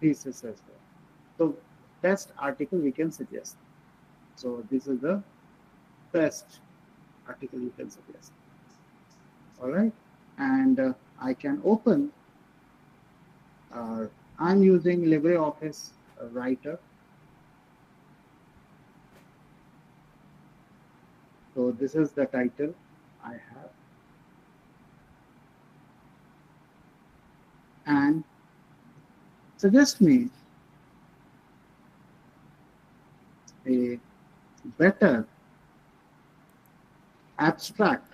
thesis as well. So best article we can suggest. So this is the best article you can suggest. All right, and I can open. Uh, I'm using LibreOffice Writer. So this is the title I have, and suggest me a better abstract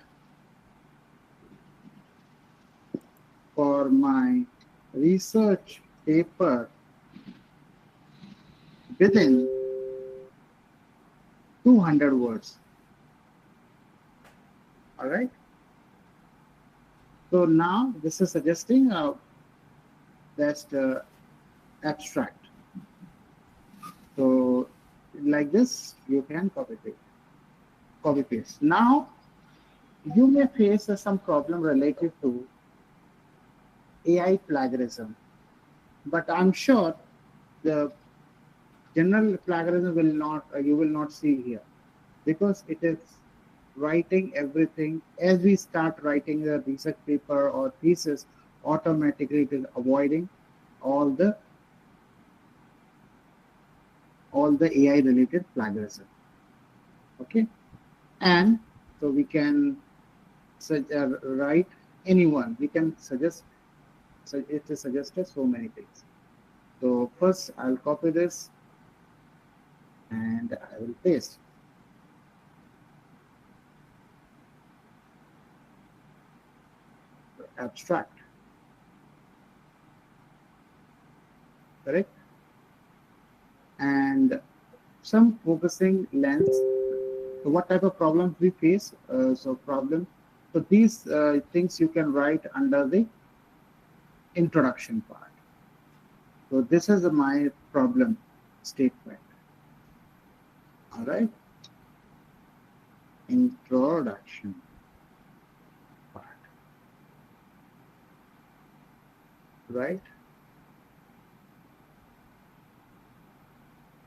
for my research paper within 200 words. All right. So now this is suggesting that's the abstract. So like this, you can copy paste. Copy paste. Now you may face some problem related to AI plagiarism, but I'm sure the general plagiarism will not you will not see here, because it is writing everything. As we start writing a research paper or thesis, automatically it is avoiding all the AI related plagiarism. Okay, and so we can write anyone. We can suggest. So it is suggested so many things. So first I'll copy this and I will paste. Abstract, correct? And some focusing lens. So what type of problems we face? So these things you can write under the introduction part. So this is my problem statement. All right, introduction part, right?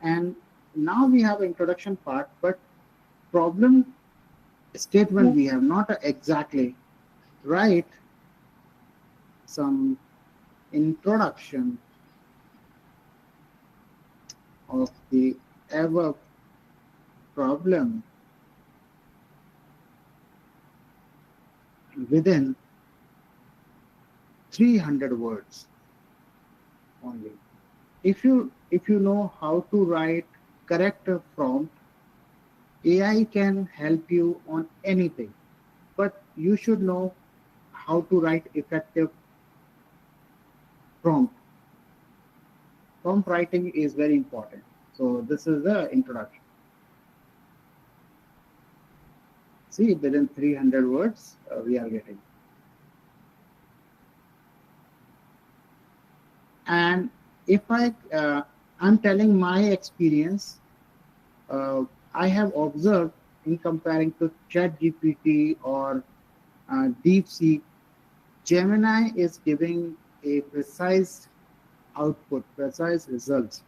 And now we have introduction part, but problem statement we have not exactly write some introduction of the ever problem within 300 words only. If you know how to write correct prompt, AI can help you on anything, but you should know how to write effective prompt. Prompt writing is very important. So this is the introduction. See, within 300 words we are getting. And if I'm telling my experience, I have observed in comparing to ChatGPT or DeepSeek, Gemini is giving a precise output, precise results.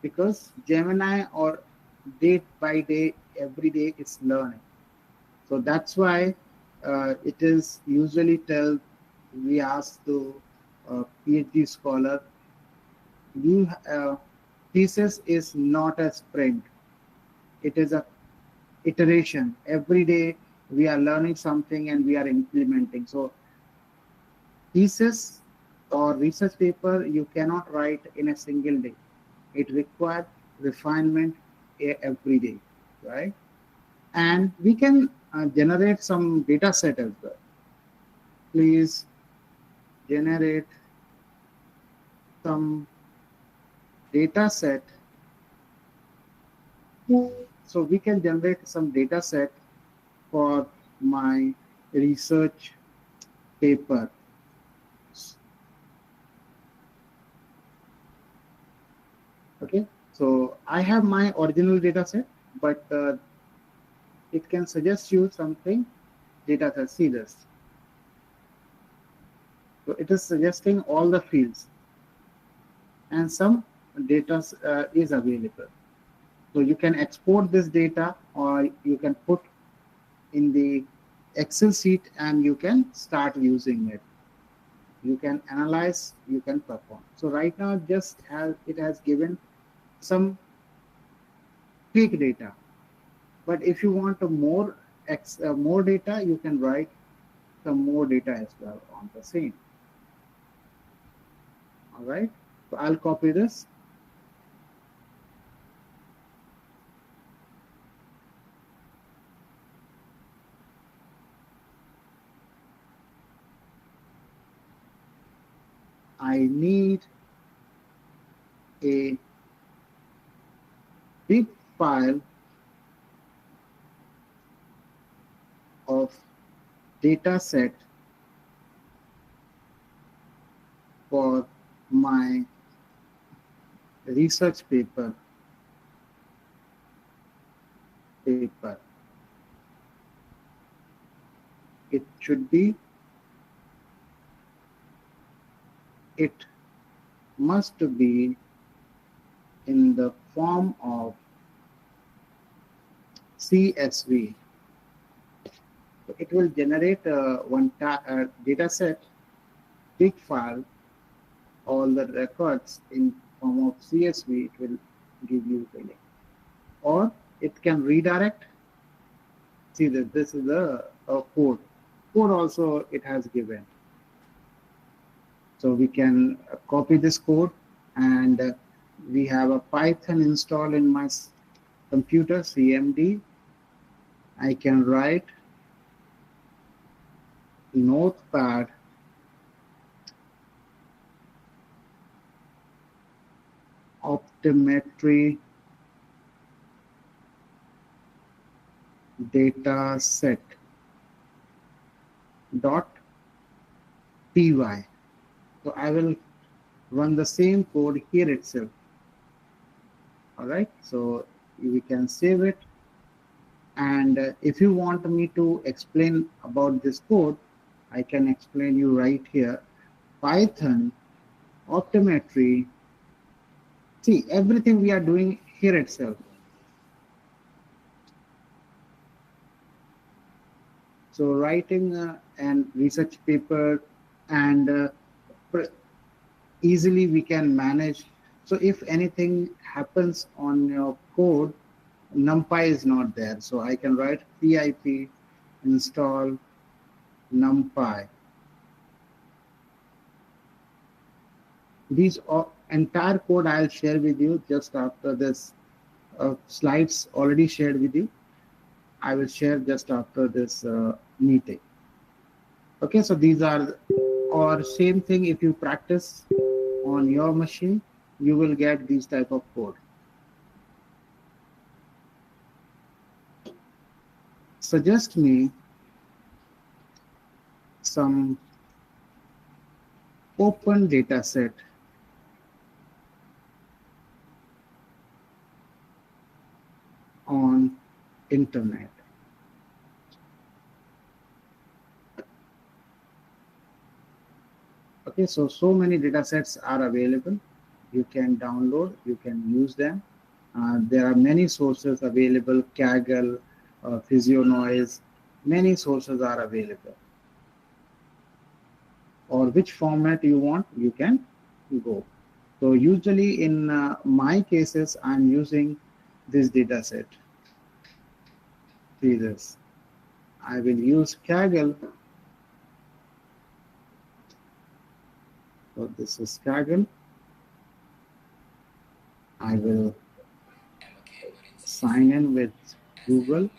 Because Gemini or day by day, every day is learning. So that's why it is usually tell we ask to PhD scholar, you thesis is not a sprint. It is a iteration. Every day we are learning something and we are implementing. So thesis or research paper you cannot write in a single day. It requires refinement every day, right? And we can generate some data set as well. Please generate some data set. So we can generate some data set for my research paper. Okay, so I have my original data set. but it can suggest you something data set. See this. So it is suggesting all the fields and some data is available. So you can export this data or you can put in the Excel sheet and you can start using it. You can analyze, you can perform. So right now just as it has given some quick data. But if you want a more data, you can write some more data as well on the same. All right. So I'll copy this. I need a big file of data set for my research paper. It should be, it must be in the form of CSV. It will generate one data set, big file, all the records in form of CSV. It will give you the link. Or it can redirect. See that this is a code. Code also it has given. So we can copy this code, and we have a Python installed in my computer, CMD. I can write notepad optometry data set dot py. So I will run the same code here itself. All right, so we can save it. And if you want me to explain about this code, I can explain you right here. Python optometry. See, everything we are doing here itself. So writing and research paper, and easily we can manage. So if anything happens on your code, NumPy is not there. So I can write pip install NumPy. These entire code I'll share with you just after this. Slides already shared with you. I will share just after this meeting. Okay, so these are, or same thing if you practice on your machine, you will get these type of code. Suggest me some open data set on internet. Okay, so many data sets are available. You can download, you can use them. There are many sources available, Kaggle, PhysioNoise, many sources are available. Or which format you want, you can go. So usually in my cases, I'm using this data set. See this. I will use Kaggle. So this is Kaggle. I will sign in with Google.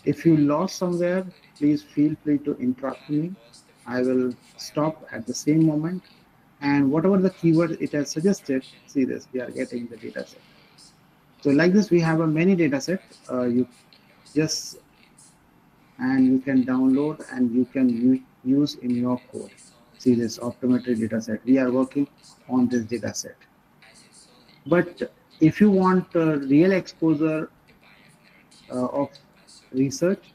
If you lost somewhere, please feel free to interrupt me. I will stop at the same moment. And whatever the keyword it has suggested, see this, we are getting the data set. So like this, we have a many data set. You just, and you can download and you can use in your code. See this optometry data set. We are working on this data set. But If you want real exposure of research,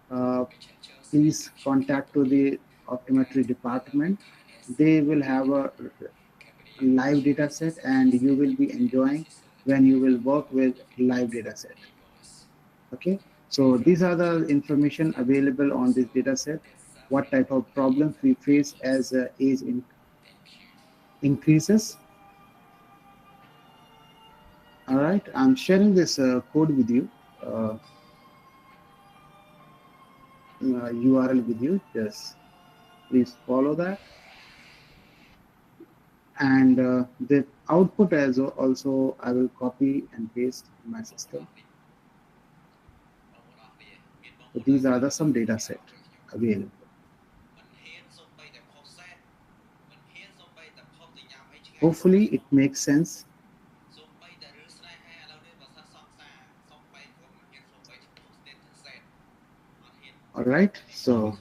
uh, please contact to the optometry department. They will have a live data set and you will be enjoying when you will work with live data set. Okay, so these are the information available on this data set, what type of problems we face as increases. All right, I'm sharing this code with you, uh, URL with you. Just please follow that. And the output as also I will copy and paste in my system. So these are the some data set available. Hopefully it makes sense. All right, so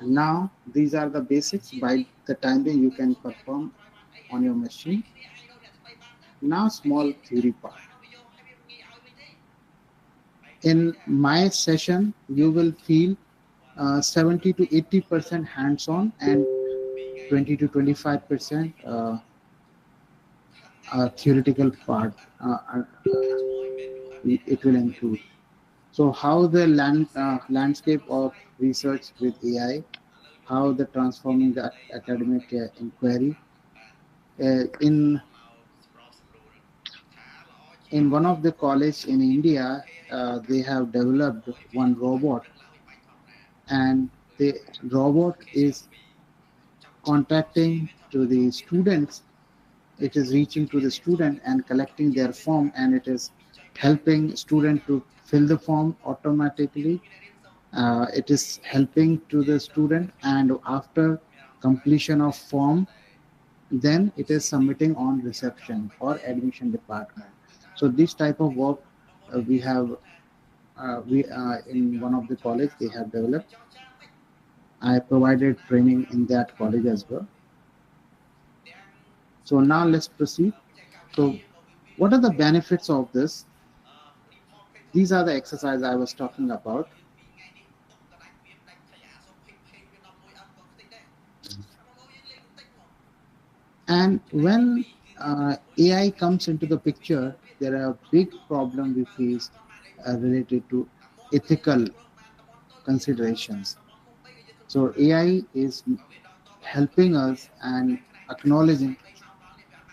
now these are the basics. By the time being you can perform on your machine. Now small theory part. In my session you will feel 70 to 80% hands-on and 20 to 25% theoretical part it will include. So how the landscape of research with AI, how the transforming the academic inquiry. In one of the college in India, they have developed one robot, and the robot is contacting to the students. It is reaching to the student and collecting their form, and it is helping student to fill the form automatically. It is helping to the student, and after completion of form, then it is submitting on reception or admission department. So this type of work we have we in one of the college they have developed. I provided training in that college as well. So now let's proceed. So what are the benefits of this? These are the exercise I was talking about. And when AI comes into the picture, there are big problems we face related to ethical considerations. So AI is helping us and acknowledging.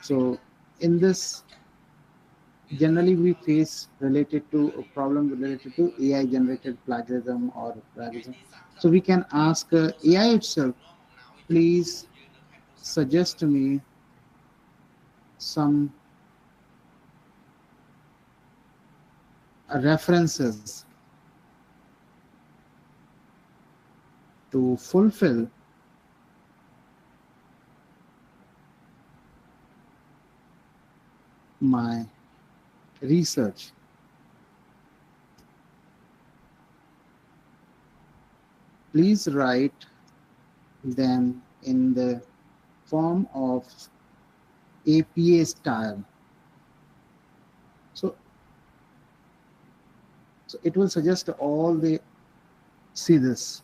So in this, generally we face related to a problem related to AI generated plagiarism or plagiarism. So we can ask AI itself, please suggest to me some references to fulfill my research. Please write them in the form of APA style. So, so it will suggest all the, see this,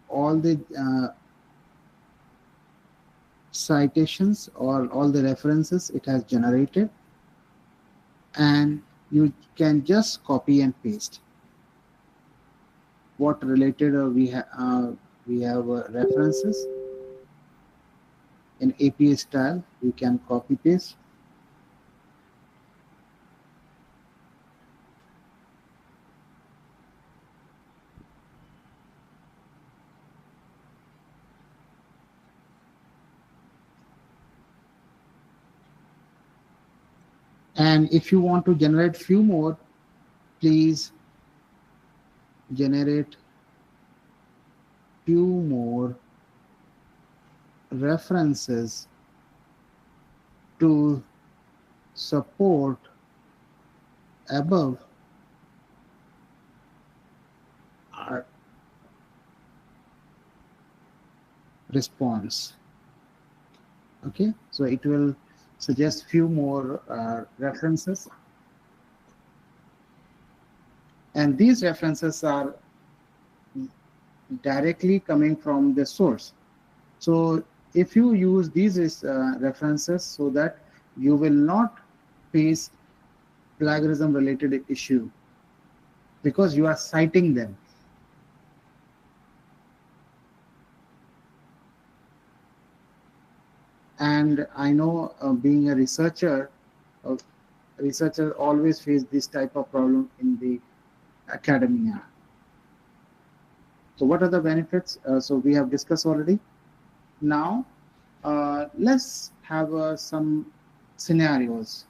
all the citations or all the references it has generated, and you can just copy and paste what related we have references in APA style. We can copy paste. And if you want to generate few more, please generate few more references to support above our response. Okay, so it will suggest few more references, and these references are directly coming from the source. So if you use these references, so that you will not face plagiarism related issue, because you are citing them. And I know, being a researcher, uh, researchers always face this type of problem in the academia. So what are the benefits? So we have discussed already. Now, let's have some scenarios.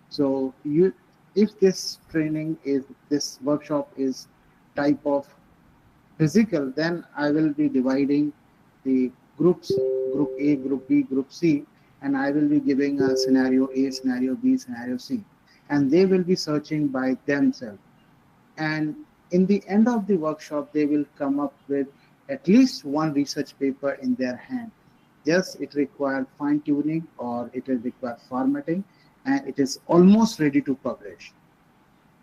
So if this workshop is type of physical, then I will be dividing the groups, group A, group B, group C, and I will be giving a scenario A, scenario B, scenario C, and they will be searching by themselves. And in the end of the workshop, they will come up with at least one research paper in their hand. Yes, it requires fine tuning or it will require formatting, and it is almost ready to publish.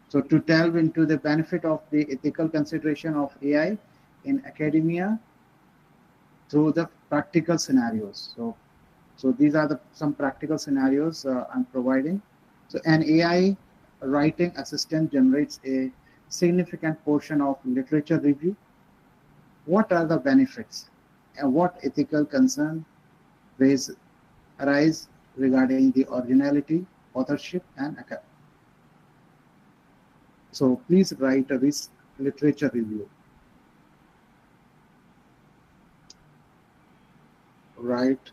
So to delve into the benefit of the ethical consideration of AI in academia through the practical scenarios. So these are some practical scenarios I'm providing. So an AI writing assistant generates a significant portion of literature review. What are the benefits and what ethical concern raise, arise regarding the originality, authorship, and so please write a literature review. Write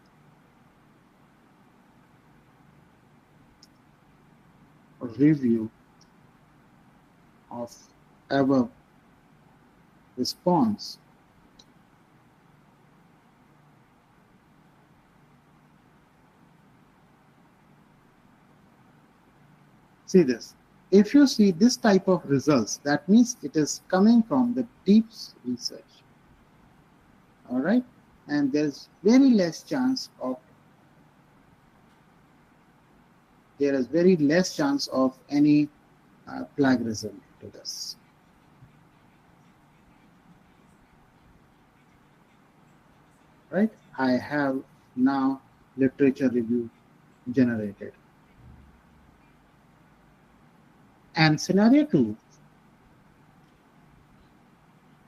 a review of above response. See this. If you see this type of results, that means it is coming from the deep research. All right, and there's very less chance of there is very less chance of any plagiarism to this. Right? I have now literature review generated. And scenario two,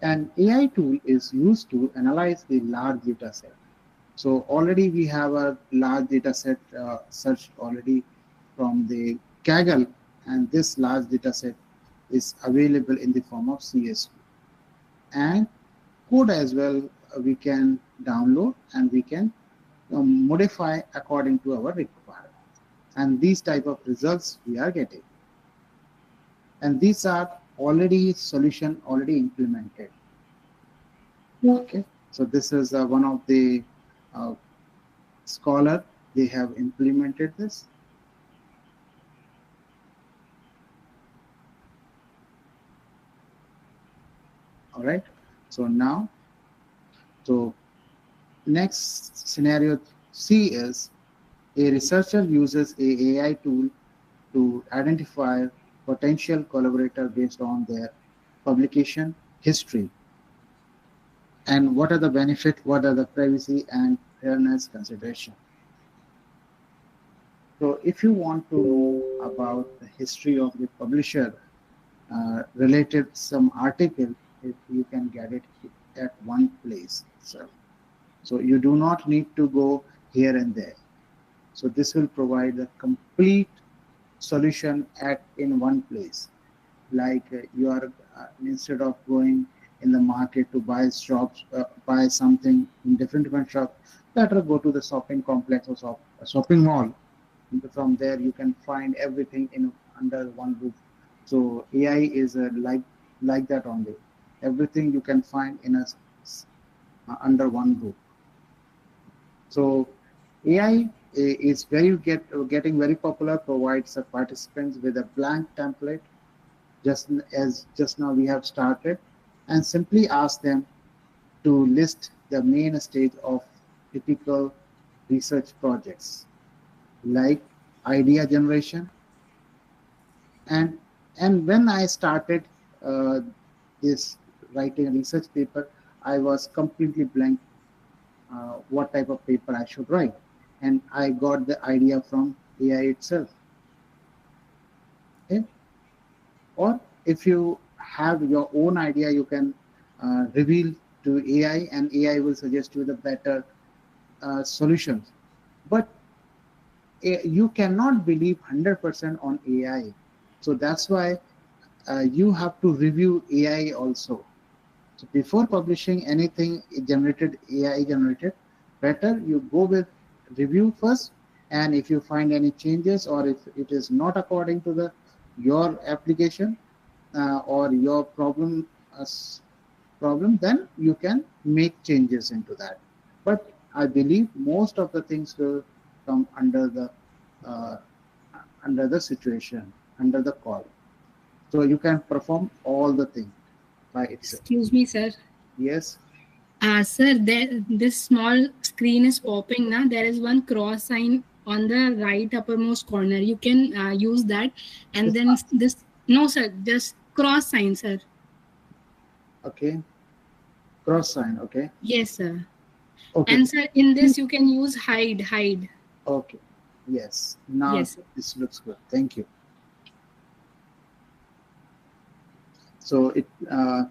an AI tool is used to analyze the large data set. So already we have a large data set searched already from the Kaggle, and this large data set is available in the form of CSV. And code as well, we can download and we can modify according to our requirement. And these type of results we are getting. And these are already solution already implemented. Okay, so this is one of the uh, scholar, they have implemented this. All right, so now, so next scenario C is a researcher uses a AI tool to identify potential collaborator based on their publication history. And what are the benefit, what are the privacy and fairness consideration. So if you want to know about the history of the publisher, related some article, if you can get it at one place itself. So you do not need to go here and there. So this will provide a complete solution at in one place. Like you are instead of going in the market to buy shops, buy something in different shops, better go to the shopping complex or shopping mall. From there you can find everything in under one roof. So AI is like that only. Everything you can find in under one roof. So AI is getting very popular. Provides the participants with a blank template, just now we have started, and simply ask them to list the main stage of typical research projects like idea generation. And and when I started uh, this writing a research paper, I was completely blank what type of paper I should write, and I got the idea from AI itself. Okay? Or if you have your own idea, you can reveal to AI, and AI will suggest you the better solutions. But you cannot believe 100% on AI. So that's why you have to review AI also. So before publishing anything generated, AI generated, better you go with review first. And if you find any changes, or if it is not according to the your application or your problem, then you can make changes into that. But I believe most of the things will come uh, under the situation, under the call. So you can perform all the thing by itself. Excuse me, sir. Yes. Sir, this small screen is popping now. There is one cross sign on the right uppermost corner. You can use that, and This then one. this. No, sir, just cross sign, sir. Okay. Cross sign. Okay. Yes, sir. Okay. And sir, in this you can use hide. Okay. Yes. Now Yes, sir. this looks good. Thank you. So it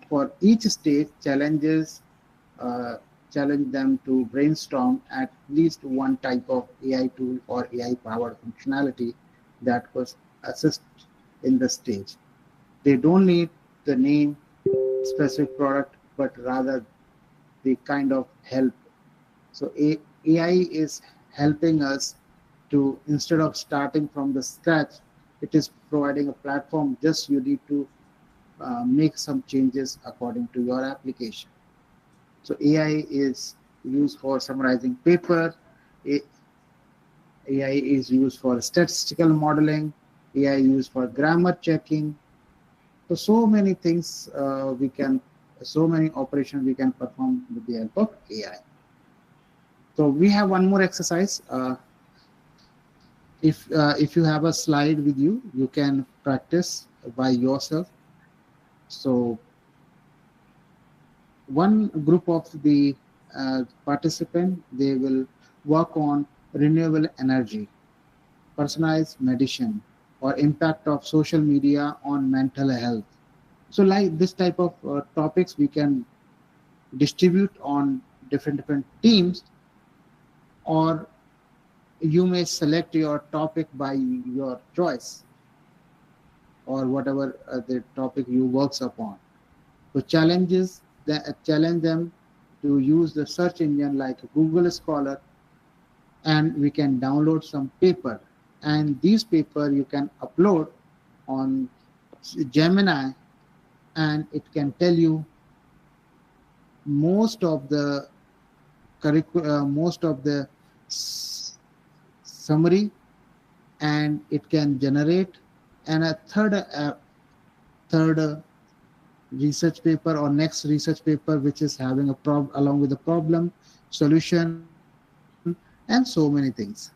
for each stage challenges uh, challenge them to brainstorm at least one type of AI tool or AI powered functionality that could assist in the stage. They don't need the name specific product, but rather the kind of help. So AI is helping us to, instead of starting from the scratch, it is providing a platform. Just you need to make some changes according to your application. So AI is used for summarizing paper. AI is used for statistical modeling. AI used for grammar checking. So many things so many operations we can perform with the help of AI. So we have one more exercise. If you have a slide with you, you can practice by yourself. So one group of the participant, they will work on renewable energy, personalized medicine, or impact of social media on mental health. So like this type of topics we can distribute on different teams, or you may select your topic by your choice, or whatever the topic you works upon. So challenges that challenge them to use the search engine like Google Scholar, and we can download some paper. And these paper you can upload on Gemini, and it can tell you most of the most of the summary, and it can generate and a third research paper or next research paper which is having a along with the problem solution and so many things.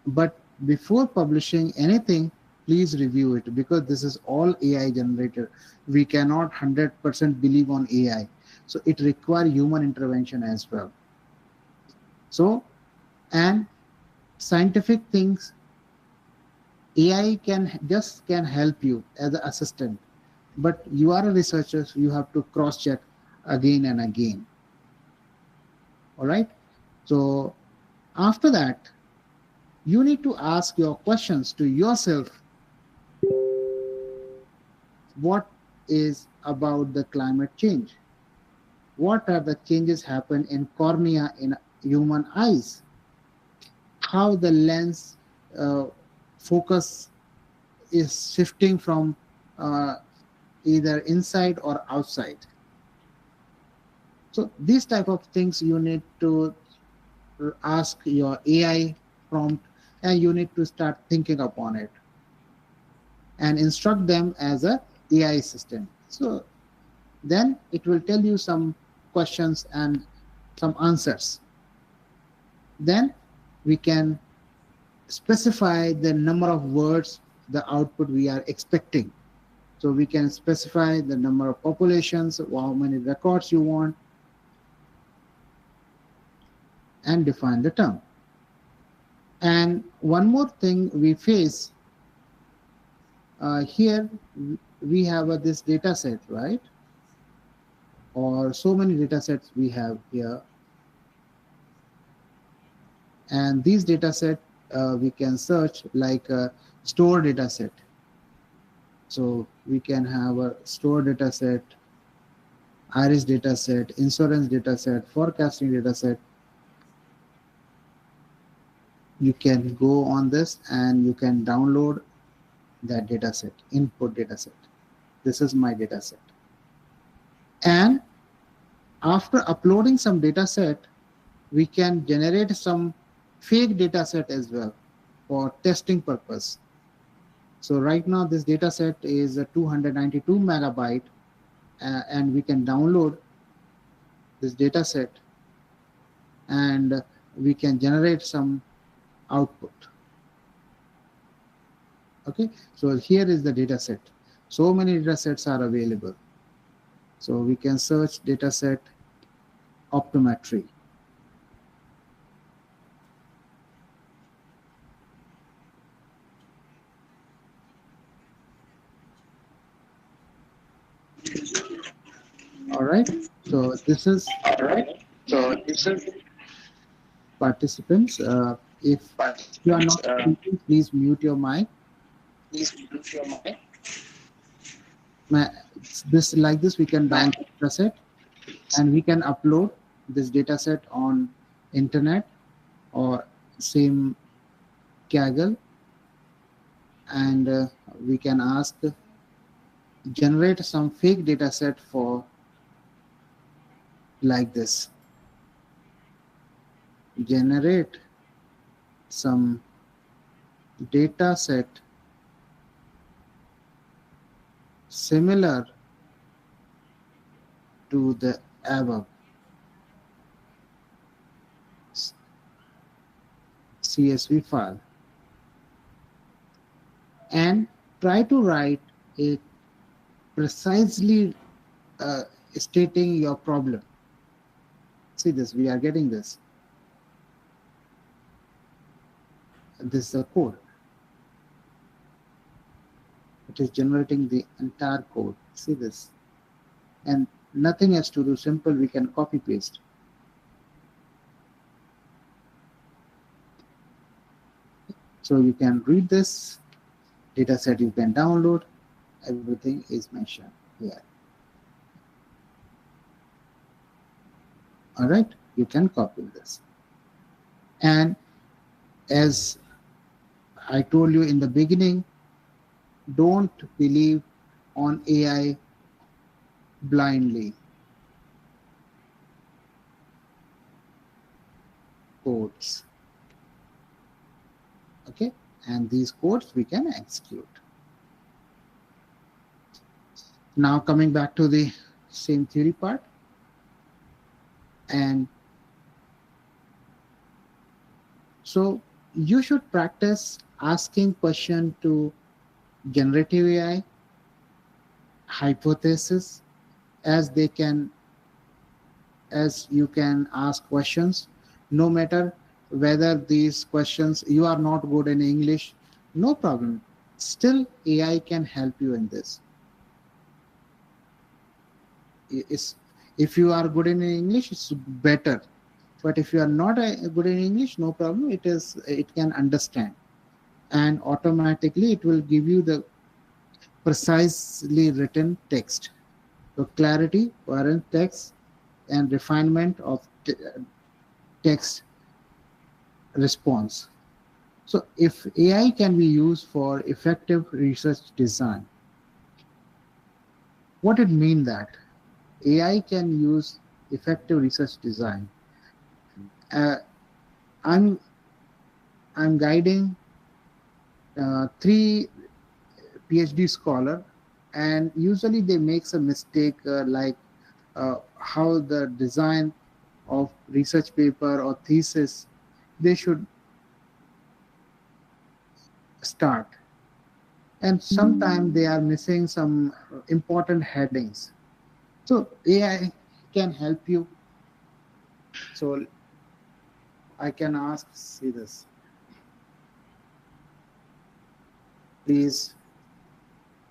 But before publishing anything, please review it, because this is all AI generated. We cannot 100% believe on AI, so it requires human intervention as well. So, and scientific things, AI can help you as an assistant, but you are a researcher, so you have to cross check again and again. All right. So after that, you need to ask your questions to yourself. What is about the climate change? What are the changes happen in cornea in human eyes? How the lens uh, focus is shifting from uh, either inside or outside. So these type of things you need to ask your AI prompt, and you need to start thinking upon it and instruct them as a AI assistant. So then it will tell you some questions and some answers. Then we can specify the number of words, the output we are expecting. So we can specify the number of populations, how many records you want, and define the term. And one more thing we face here, we have this data set, right? Or so many data sets we have here. And these data set we can search like a store data set. So we can have a store data set, iris data set, insurance data set, forecasting data set. You can go on this and you can download that data set, input data set. This is my data set. And after uploading some data set, we can generate some fake data set as well for testing purpose. So right now this data set is 292 megabyte, and we can download this data set and we can generate some output. Okay, so here is the data set. So many data sets are available. So we can search data set optometry. All right, so this is participants. If you are not speaking, please mute your mic. This like this we can download data set and we can upload this data set on internet or same Kaggle, and we can ask generate some fake data set for like this. Generate some data set similar to the above CSV file, and try to write it precisely stating your problem. See this, we are getting this. This is the code. It is generating the entire code. See this. And nothing has to do, simple, we can copy paste. So you can read this data set, you can download, everything is mentioned here. All right, you can copy this. And as I told you in the beginning, don't believe on AI blindly. Codes. Okay, and these codes we can execute. Now coming back to the same theory part, and so you should practice asking questions to generative AI, hypothesis, as you can ask questions, no matter whether these questions you are not good in English, no problem. Still, AI can help you in this. If you are good in English, it's better. But if you are not good in English, no problem. It can understand, and automatically it will give you the precisely written text. So clarity, coherent text, and refinement of text response. So if AI can be used for effective research design, what it mean that AI can use effective research design? I'm guiding 3 PhD scholar, and usually they make a mistake like how the design of research paper or thesis, they should start. And sometimes they are missing some important headings. So AI can help you. So I can ask, see this, please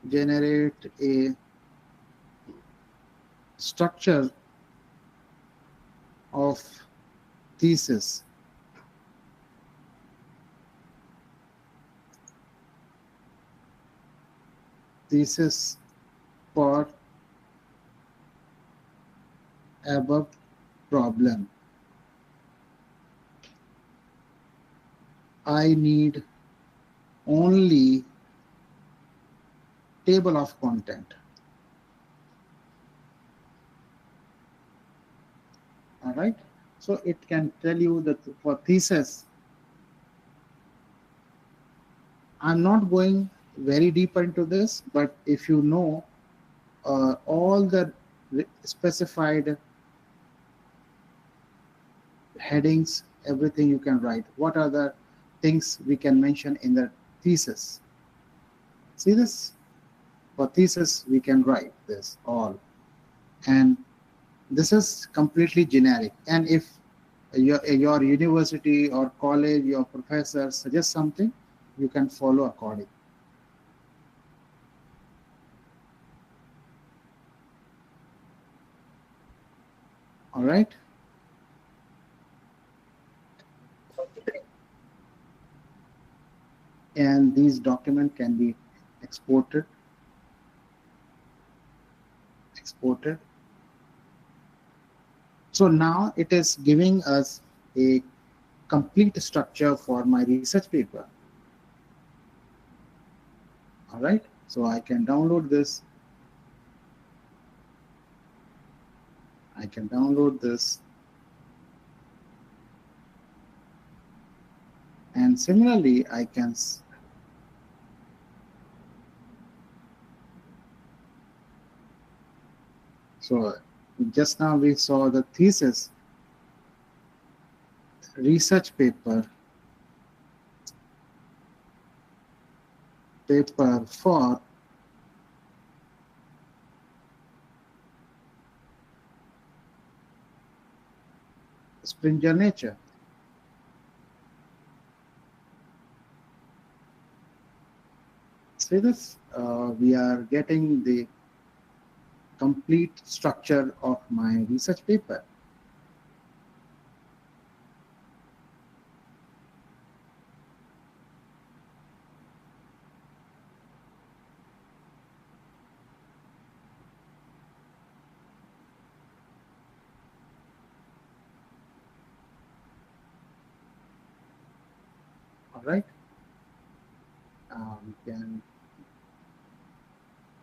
generate a structure of thesis. Thesis for above problem. I need only table of content. All right. So it can tell you that for thesis, I'm not going very deep into this, but if you know all the specified headings, everything you can write. What are the things we can mention in the thesis? See this? For thesis, we can write this all. And this is completely generic. And if your university or college, your professor suggests something, you can follow according. All right. And these documents can be exported. So now it is giving us a complete structure for my research paper. All right. So I can download this. And similarly, I can so just now we saw the thesis, research paper for Springer nature. See this? We are getting the complete structure of my research paper. All right.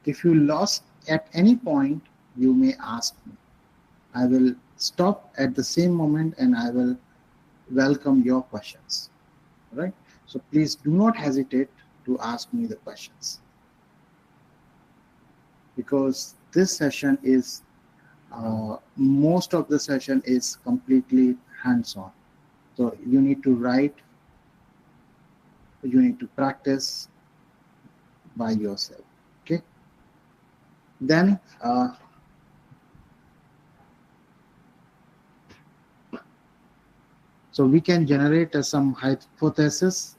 If you lost at any point, you may ask me. I will stop at the same moment and I will welcome your questions. All right. So please do not hesitate to ask me the questions, because this session is most of the session is completely hands-on. So you need to write, you need to practice by yourself. Okay. Then so we can generate some hypothesis.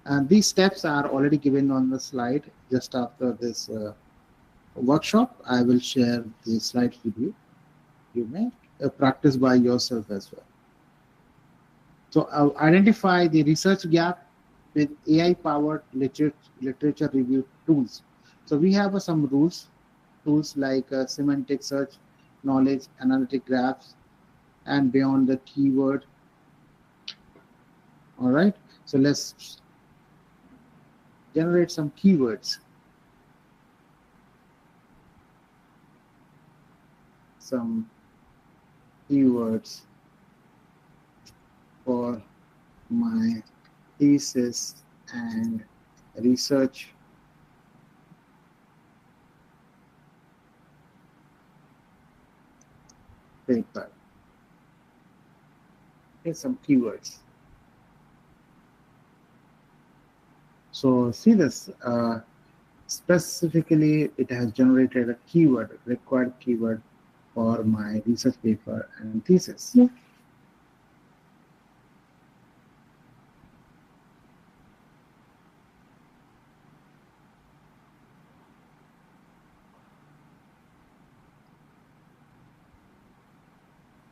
And these steps are already given on the slide. Just after this workshop, I will share the slides with you. You may practice by yourself as well. So identify the research gap with AI-powered literature review tools. So we have some tools like semantic search, knowledge, analytic graphs, and beyond the keyword. All right. So let's generate some keywords. Some keywords for my thesis and research paper. Here's some keywords. So see this, specifically it has generated a keyword, required keyword for my research paper and thesis.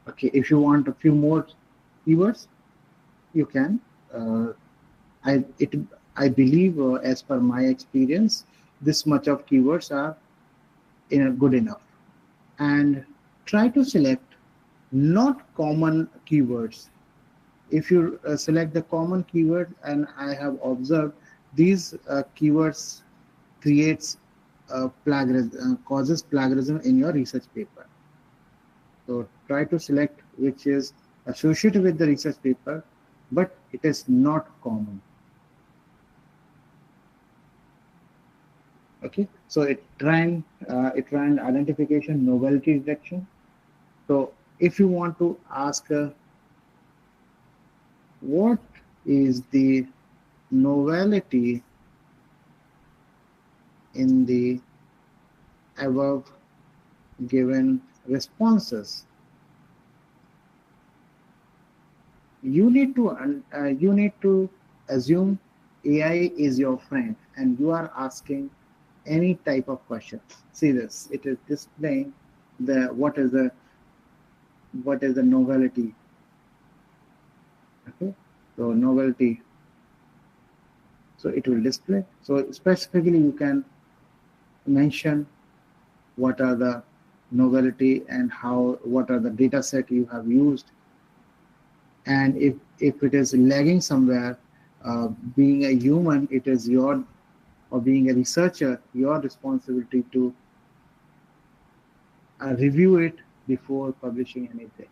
Okay, if you want a few more keywords, you can. Uh, I it I believe, as per my experience, this much of keywords are good enough. And try to select not common keywords. If you select the common keyword, and I have observed these keywords creates plagiarism, causes plagiarism in your research paper. So try to select which is associated with the research paper, but it is not common. Okay, so it ran identification, novelty detection. So if you want to ask what is the novelty in the above given responses, you need to assume AI is your friend, and you are asking any type of question. See this, it is displaying the what is the novelty. Okay, so novelty, so it will display. So specifically you can mention what are the novelty and what are the data set you have used. And if it is lagging somewhere, being a human, it is your, or being a researcher, your responsibility to review it before publishing anything.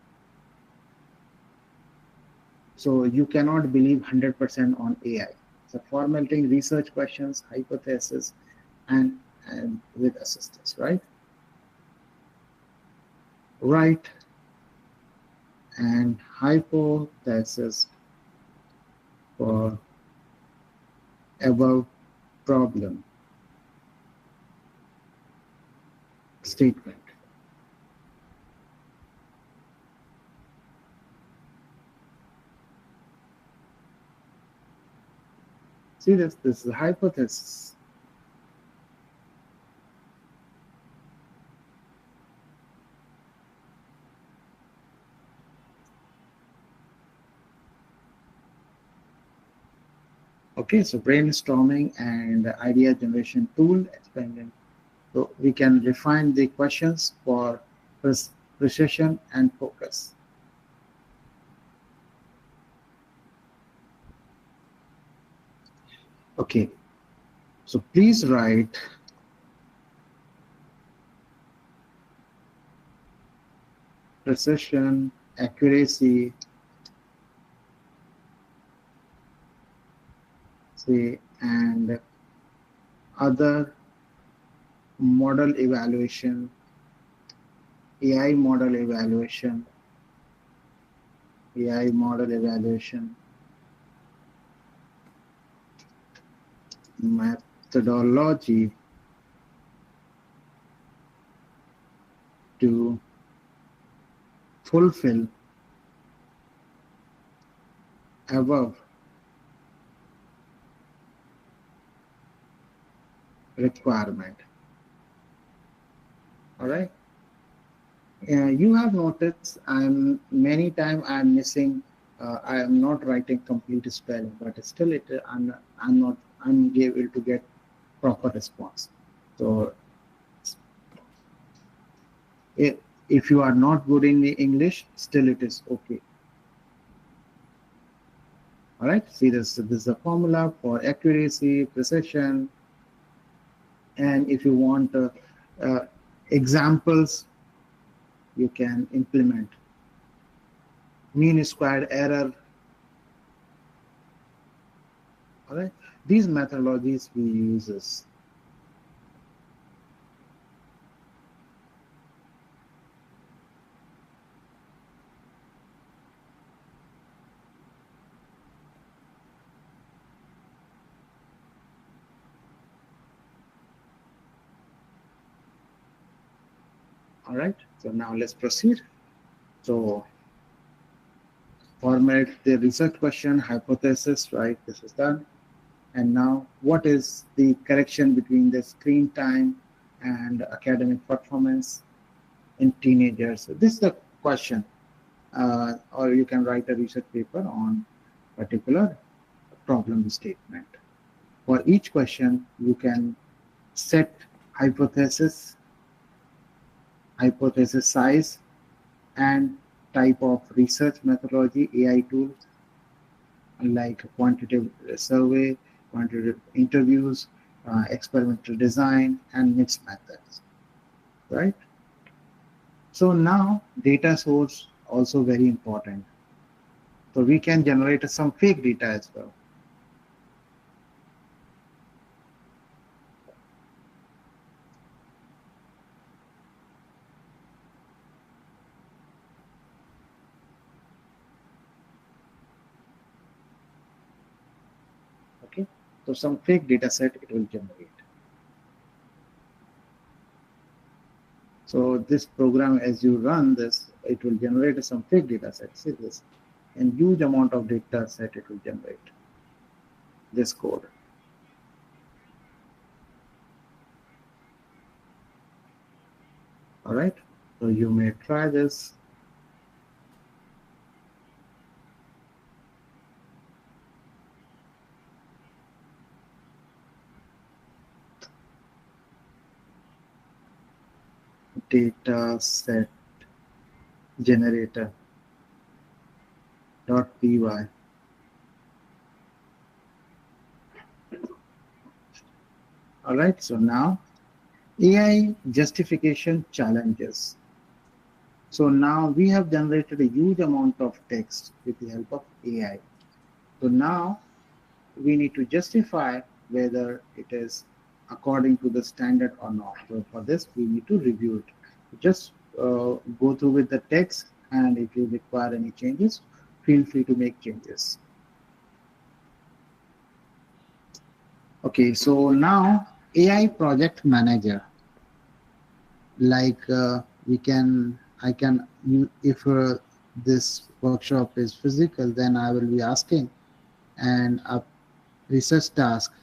So you cannot believe 100% on AI. So formatting research questions, hypothesis, and with assistance, right? Write and hypothesis for above problem statement. See this is a hypothesis. Okay, so brainstorming and idea generation tool expanded. So we can refine the questions for precision and focus. Okay, so please write precision, accuracy, say, and other model evaluation, AI model evaluation, AI model evaluation, methodology to fulfill above requirement. All right. You have noticed I'm missing. I am not writing complete spelling, but still I'm able to get proper response. So if you are not good in the English, still it is okay. All right. See this is a formula for accuracy, precision, and if you want examples, you can implement mean squared error. All right, these methodologies we use. All right. So now let's proceed. So format the research question, hypothesis, right? This is done. And now, what is the correction between the screen time and academic performance in teenagers? So this is the question, or you can write a research paper on particular problem statement. For each question, you can set hypothesis, hypothesis size, and type of research methodology, AI tools like quantitative survey, quantitative interviews, experimental design, and mixed methods, right? So now data source also very important. So we can generate some fake data as well. Okay, so some fake data set it will generate. So this program, as you run this, it will generate some fake data set. See this, and huge amount of data set it will generate. This code. All right. So you may try this. Data set generator .py. All right. So now AI justification challenges. So now we have generated a huge amount of text with the help of AI. So now we need to justify whether it is according to the standard or not. So for this, we need to review it. Just go through with the text, and if you require any changes, feel free to make changes. Okay, so now AI project manager. Like I can, if this workshop is physical, then I will be asking and a research task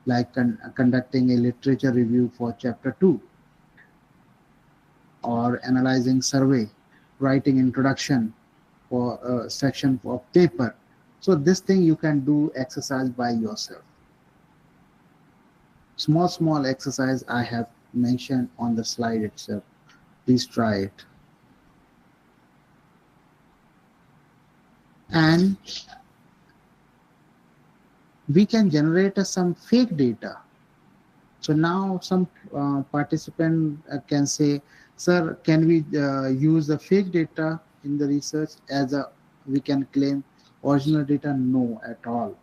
like conducting a literature review for chapter 2, or analyzing survey, writing introduction for a section of paper. So this thing you can do exercise by yourself. Small exercise I have mentioned on the slide itself. Please try it. And we can generate some fake data. So now some participant can say, sir, can we use the fake data in the research as we can claim original data? No, at all.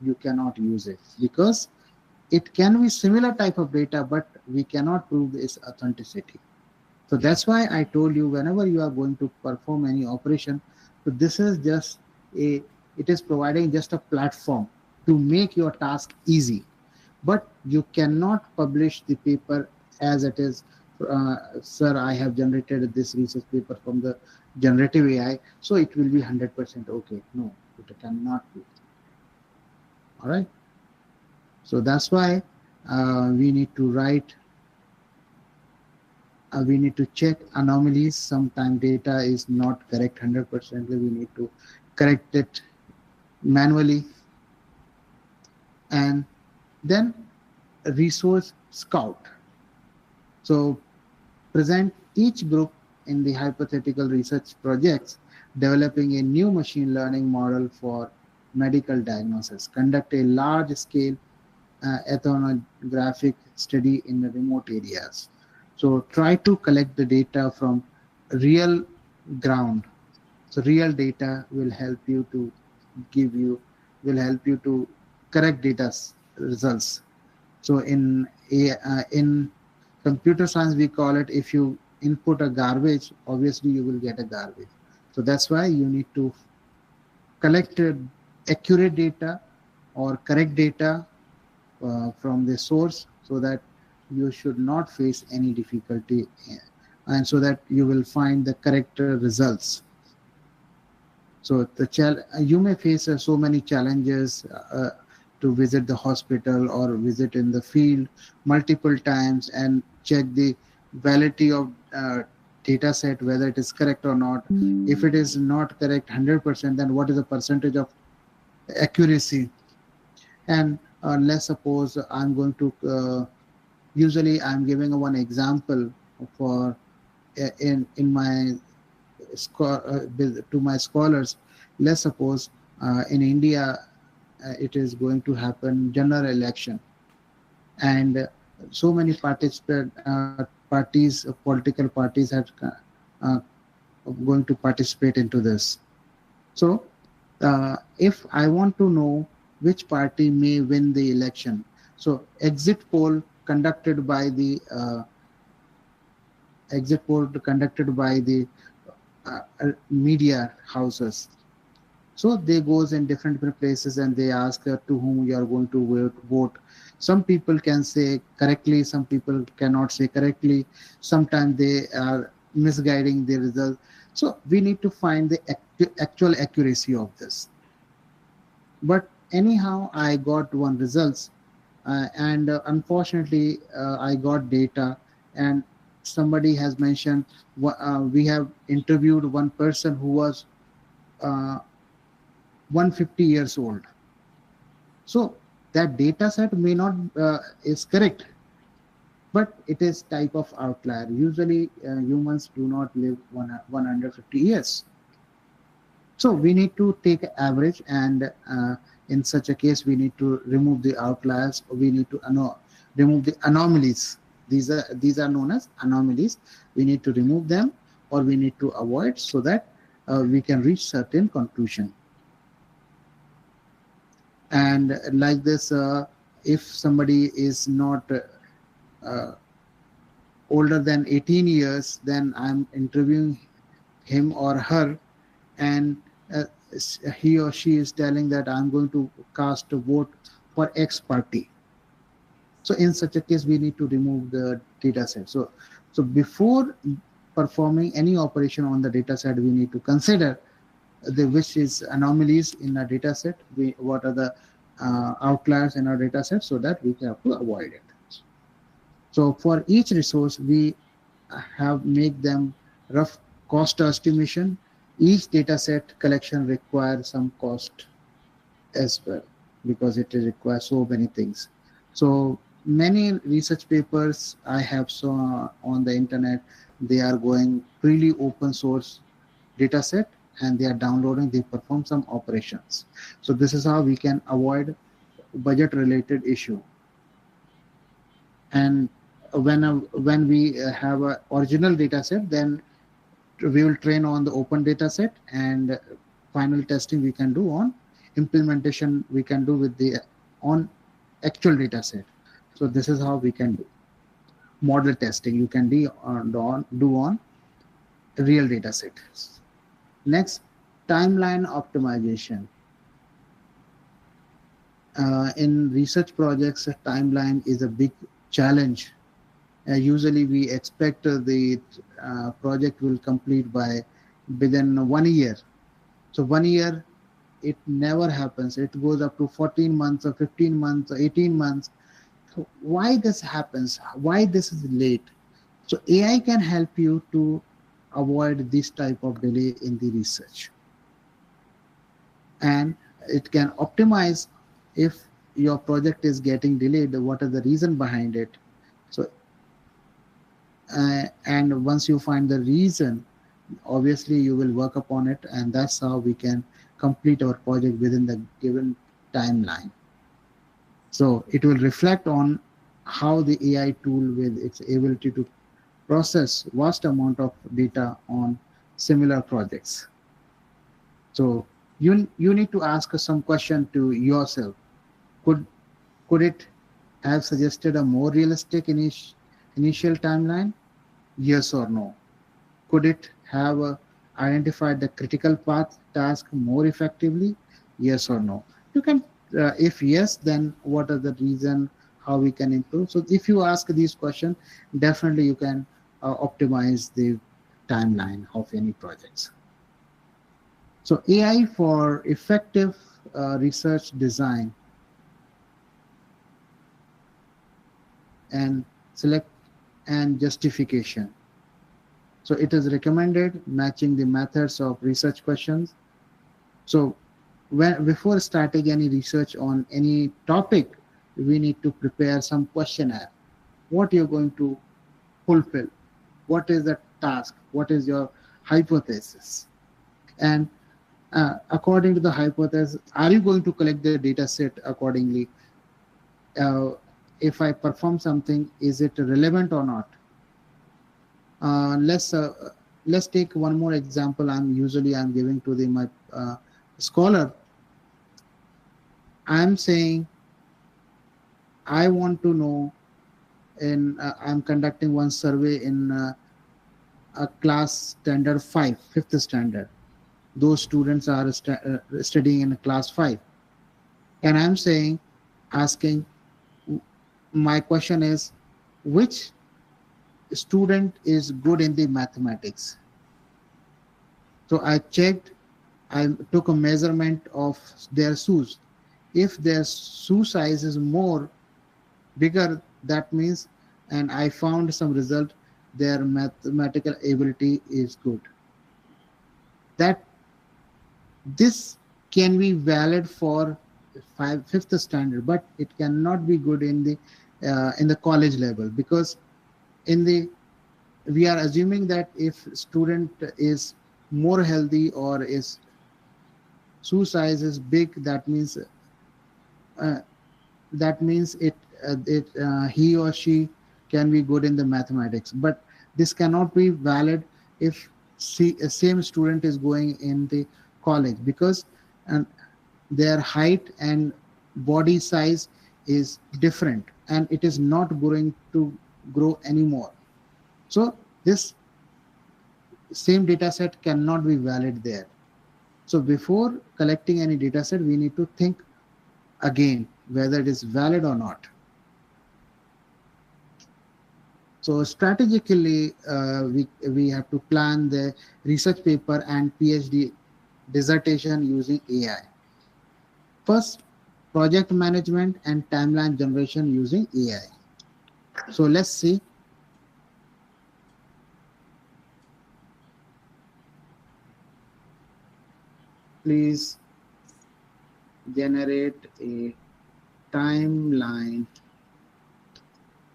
You cannot use it, because it can be similar type of data, but we cannot prove its authenticity. So that's why I told you, whenever you are going to perform any operation, so this is just it is providing just a platform to make your task easy. But you cannot publish the paper as it is. Sir, I have generated this research paper from the generative AI, so it will be 100% okay. No, it cannot be. All right. So that's why we need to write. We need to check anomalies. Sometimes data is not correct 100%. We need to correct it manually. And then resource scout. So present each group in the hypothetical research projects, developing a new machine learning model for medical diagnosis, conduct a large-scale ethnographic study in the remote areas. So try to collect the data from real ground. So real data will help you to correct data results. So in computer science, we call it, if you input a garbage, obviously you will get a garbage. So that's why you need to collect accurate data or correct data from the source, so that you should not face any difficulty and so that you will find the correct results. So you may face so many challenges to visit the hospital or visit in the field multiple times and check the validity of data set, whether it is correct or not. If it is not correct 100%, then what is the percentage of accuracy? And let's suppose I'm going to usually I'm giving one example for in my to my scholars. Let's suppose in India it is going to happen general election, and so many political parties are uh, going to participate into this. So if I want to know which party may win the election, so exit poll conducted by the media houses. So they goes in different places and they ask to whom you are going to vote. Some people can say correctly, some people cannot say correctly. Sometimes they are misguiding the result. So we need to find the actual accuracy of this. But anyhow, I got one results, and unfortunately, I got data, and somebody has mentioned we have interviewed one person who was 150 years old. So that data set may not is correct, but it is type of outlier. Usually humans do not live 150 years. So we need to take average, and in such a case we need to remove the outliers, or we need to remove the anomalies. These are known as anomalies. We need to remove them, or we need to avoid, so that we can reach certain conclusion. And like this, if somebody is not older than 18 years, then I'm interviewing him or her, and uh, he or she is telling that I'm going to cast a vote for X party. So in such a case, we need to remove the data set. So before performing any operation on the data set, we need to consider which is anomalies in our data set, what are the outliers in our data set, so that we have to avoid it. So for each resource, we have make them rough cost estimation. Each data set collection requires some cost as well, because it requires so many things. So many research papers I have saw on the internet, they are going freely open source data set, and they are downloading, they perform some operations. So this is how we can avoid budget related issue. And when we have a original data set, then we will train on the open data set, and final testing we can do on implementation, we can do with the on actual data set. So this is how we can do model testing, you can do on real data set. Next, timeline optimization. In research projects, timeline is a big challenge. Usually we expect the project will complete by within 1 year. So 1 year, it never happens. It goes up to 14 months or 15 months or 18 months. So why this happens? Why this is late? So AI can help you to avoid this type of delay in the research. And it can optimize if your project is getting delayed, what is the reason behind it. So and once you find the reason, obviously you will work upon it, and that's how we can complete our project within the given timeline. So it will reflect on how the AI tool, with its ability to process vast amount of data on similar projects. So you need to ask some question to yourself. Could it have suggested a more realistic initial timeline? Yes or no? Could it have identified the critical path task more effectively? Yes or no? You can, if yes, then what are the reason, how we can improve? So if you ask these questions, definitely you can optimize the timeline of any projects. So AI for effective research design and select and justification. So it is recommended matching the methods of research questions. So before starting any research on any topic, we need to prepare some questionnaire. What you're going to fulfill? What is the task? What is your hypothesis? And according to the hypothesis, are you going to collect the data set accordingly? Uh, if I perform something, is it relevant or not? Uh, let's uh, let's take one more example. I'm giving to the my scholar. I'm saying I want to know. I'm conducting one survey in a class standard 5, fifth standard. Those students are studying in class 5, and I'm saying, asking, my question is, which student is good in the mathematics? So I checked, I took a measurement of their shoes. If their shoe size is more bigger, that means, and I found some result, their mathematical ability is good. That this can be valid for fifth standard, but it cannot be good in the college level, because in the we are assuming that if student is more healthy or is shoe size is big, uh, that means he or she can be good in the mathematics. But this cannot be valid if a same student is going in the college, because uh, their height and body size is different, and it is not going to grow anymore. So this same data set cannot be valid there. So before collecting any data set, we need to think again whether it is valid or not. So strategically, we have to plan the research paper and PhD dissertation using AI. First, project management and timeline generation using AI. So let's see. Please generate a timeline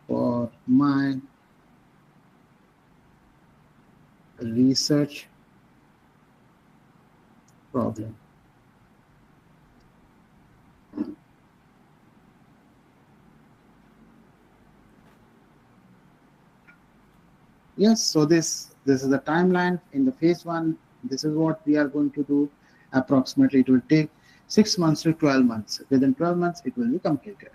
for my research problem. Yes, so this is the timeline in the phase 1. This is what we are going to do. Approximately it will take 6 months to 12 months. Within 12 months it will be completed.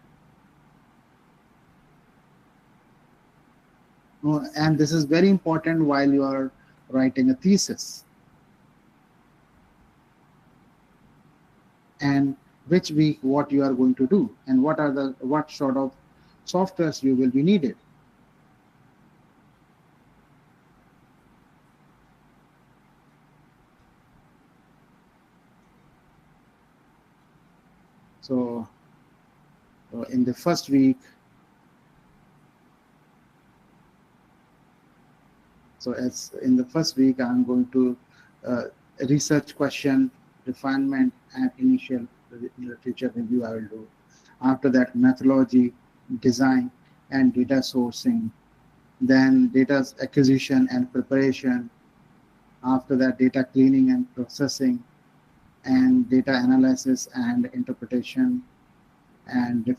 And this is very important while you are writing a thesis. And which week what you are going to do, and what sort of softwares you will be needed. So in the first week, I'm going to research question, refinement, and initial literature review I will do. After that, methodology, design, and data sourcing. Then data acquisition and preparation. After that, data cleaning and processing, and data analysis and interpretation, and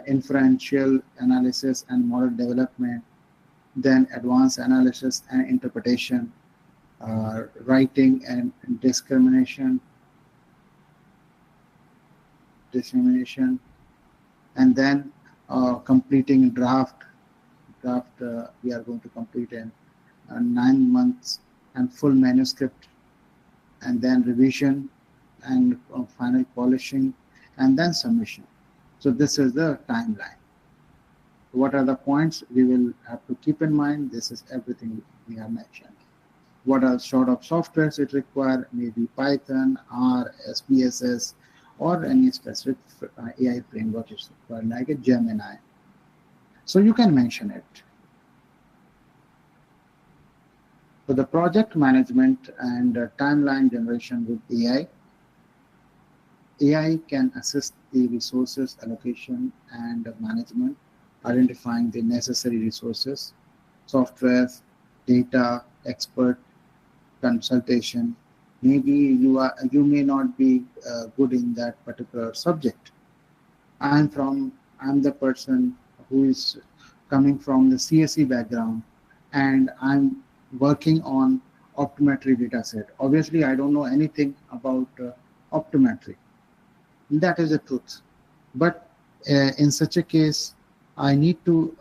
inferential analysis and model development. Then advanced analysis and interpretation, writing and dissemination, and then completing draft. We are going to complete in 9 months, and full manuscript, and then revision, and final polishing, and then submission. So this is the timeline. What are the points we will have to keep in mind? This is everything we have mentioned. What are sort of softwares it require? Maybe Python, R, SPSS, or any specific AI framework is required, like a Gemini. So you can mention it. For the project management and timeline generation with AI can assist the resources allocation and management, identifying the necessary resources, software, data, expert consultation. Maybe you may not be good in that particular subject. I'm the person who is coming from the CSE background, and I'm working on optometry data set. Obviously, I don't know anything about optometry. That is the truth. But in such a case, I need to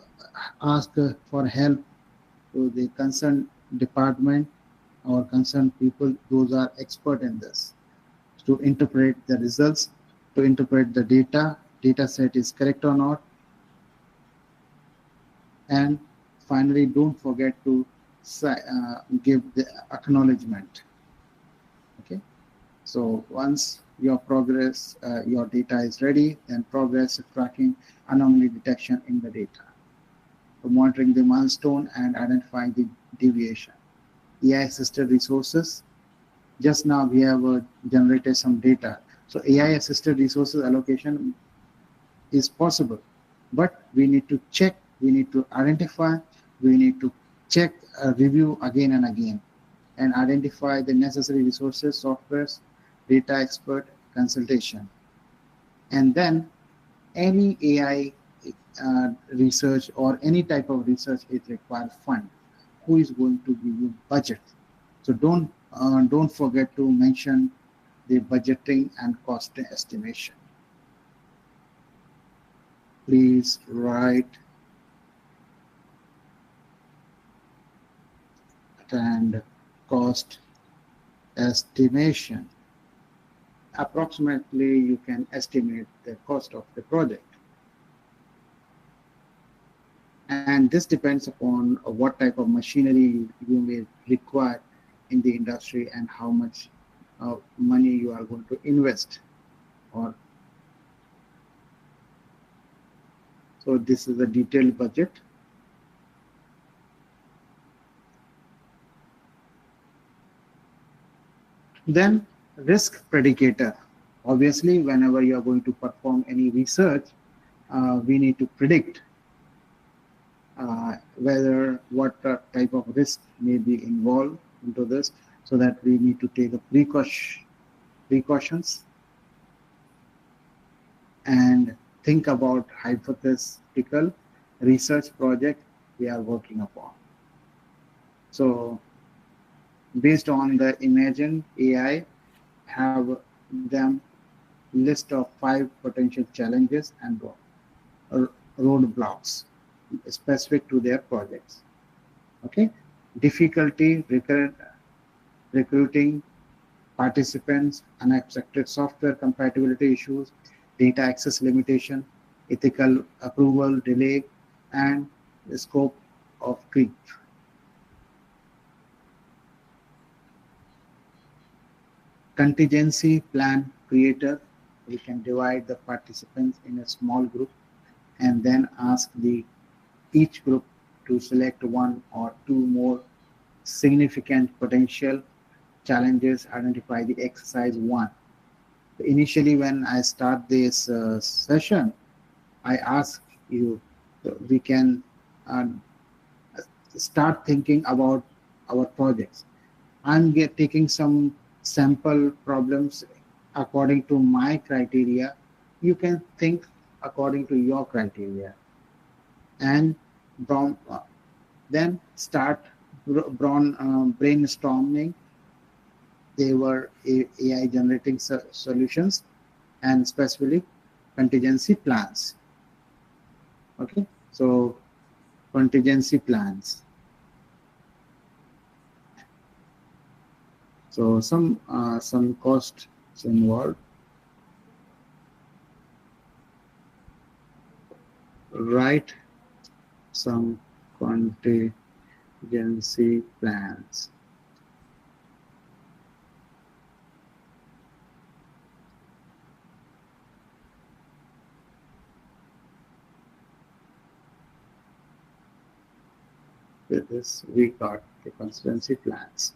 ask for help to the concerned department or concerned people. Those are expert in this, to interpret the results, to interpret the data set is correct or not, and finally, don't forget to give the acknowledgement. Okay. So once your data is ready, then progress tracking, anomaly detection in the data. So monitoring the milestone and identifying the deviation. AI-assisted resources. Just now we have generated some data. So AI-assisted resources allocation is possible, but we need to check, we need to identify, we need to check, review again and again, and identify the necessary resources, softwares, data expert consultation. And then any AI research or any type of research, it requires fund. Who is going to give you budget? So don't forget to mention the budgeting and cost estimation. Please write and cost estimation. Approximately, you can estimate the cost of the project. And this depends upon what type of machinery you may require in the industry and how much money you are going to invest. So this is a detailed budget. Then risk predicator. Obviously, whenever you are going to perform any research, we need to predict whether what type of risk may be involved into this, so that we need to take a precautions and think about hypothetical research project we are working upon. So based on the Imagine AI, have them list of 5 potential challenges and roadblocks specific to their projects. Okay, difficulty recruiting participants, unexpected software compatibility issues, data access limitation, ethical approval delay, and the scope of creep. Contingency plan creator. We can divide the participants in a small group and then ask each group to select 1 or 2 more significant potential challenges. Identify the exercise 1. Initially, when I start this session, I ask you, we can start thinking about our projects. I'm taking some sample problems according to my criteria. You can think according to your criteria, and then start brainstorming. They were AI generating solutions and specifically contingency plans. Okay, so contingency plans. So some costs involved. Write some contingency plans. With this, we got the contingency plans.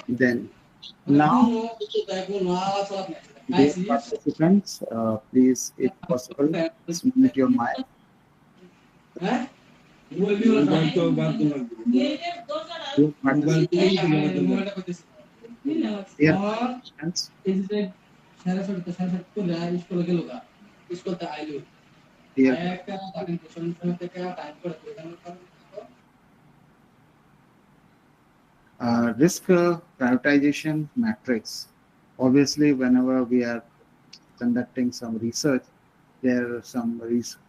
Then now, dear participants, please, if possible, mute your mic. Dear participants, dear participants, dear risk prioritization matrix. Obviously, whenever we are conducting some research, there are some risk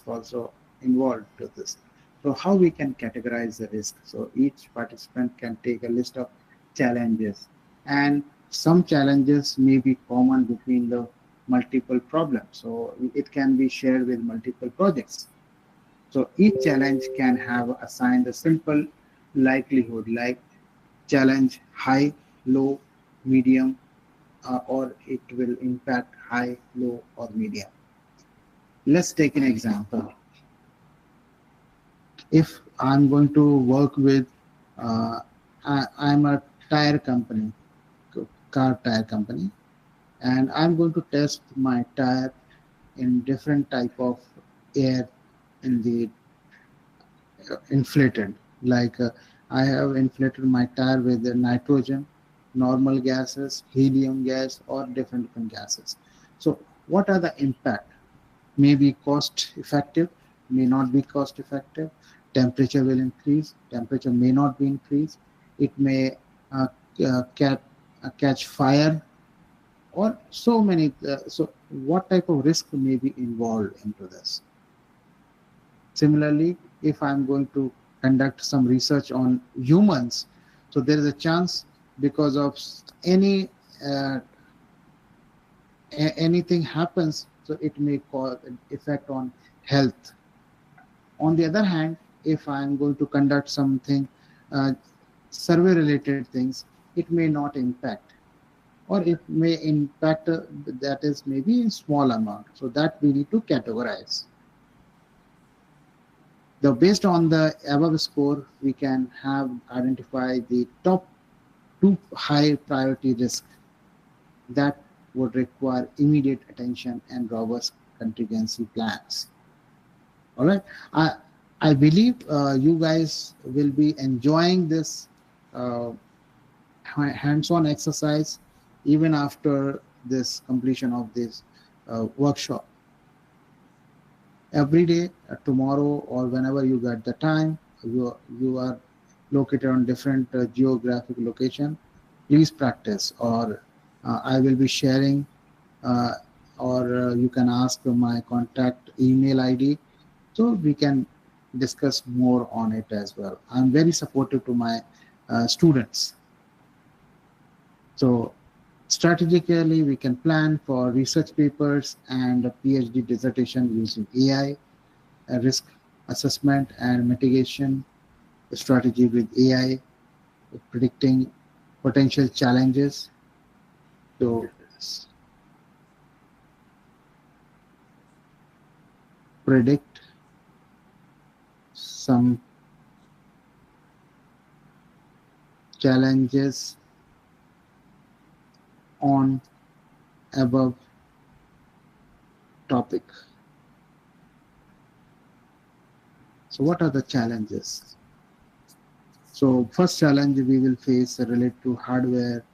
also involved to this. So how we can categorize the risk? So each participant can take a list of challenges, and some challenges may be common between the multiple problems. So it can be shared with multiple projects. So each challenge can have assigned a simple likelihood like challenge high, low, medium, or it will impact high, low, or medium. Let's take an example. If I'm going to work with, I'm a tire company, car tire company, and I'm going to test my tire in different type of air in the inflated. Like I have inflated my tire with the nitrogen, normal gases, helium gas, or different gases. So what are the impact? May be cost effective, may not be cost effective. Temperature will increase, temperature may not be increased. It may uh, catch fire, or so many. So what type of risk may be involved into this? Similarly, if I'm going to conduct some research on humans, so there is a chance because of any uh, anything happens, so it may cause an effect on health. On the other hand, if I'm going to conduct something uh, survey related things, it may not impact, or it may impact that is maybe in small amount. So that we need to categorize. Based on the above score, we can have identify the top two high priority risks that would require immediate attention and robust contingency plans. All right. I believe you guys will be enjoying this uh, hands-on exercise even after this completion of this workshop. Every day, tomorrow, or whenever you get the time, you are located on different geographic location. Please practice, or I will be sharing, uh, or you can ask my contact email ID, so we can discuss more on it as well. I'm very supportive to my students. So strategically, we can plan for research papers and a PhD dissertation using AI, risk assessment and mitigation strategy with AI, predicting potential challenges. So predict some challenges on above topic. So what are the challenges? So first challenge we will face relate to hardware.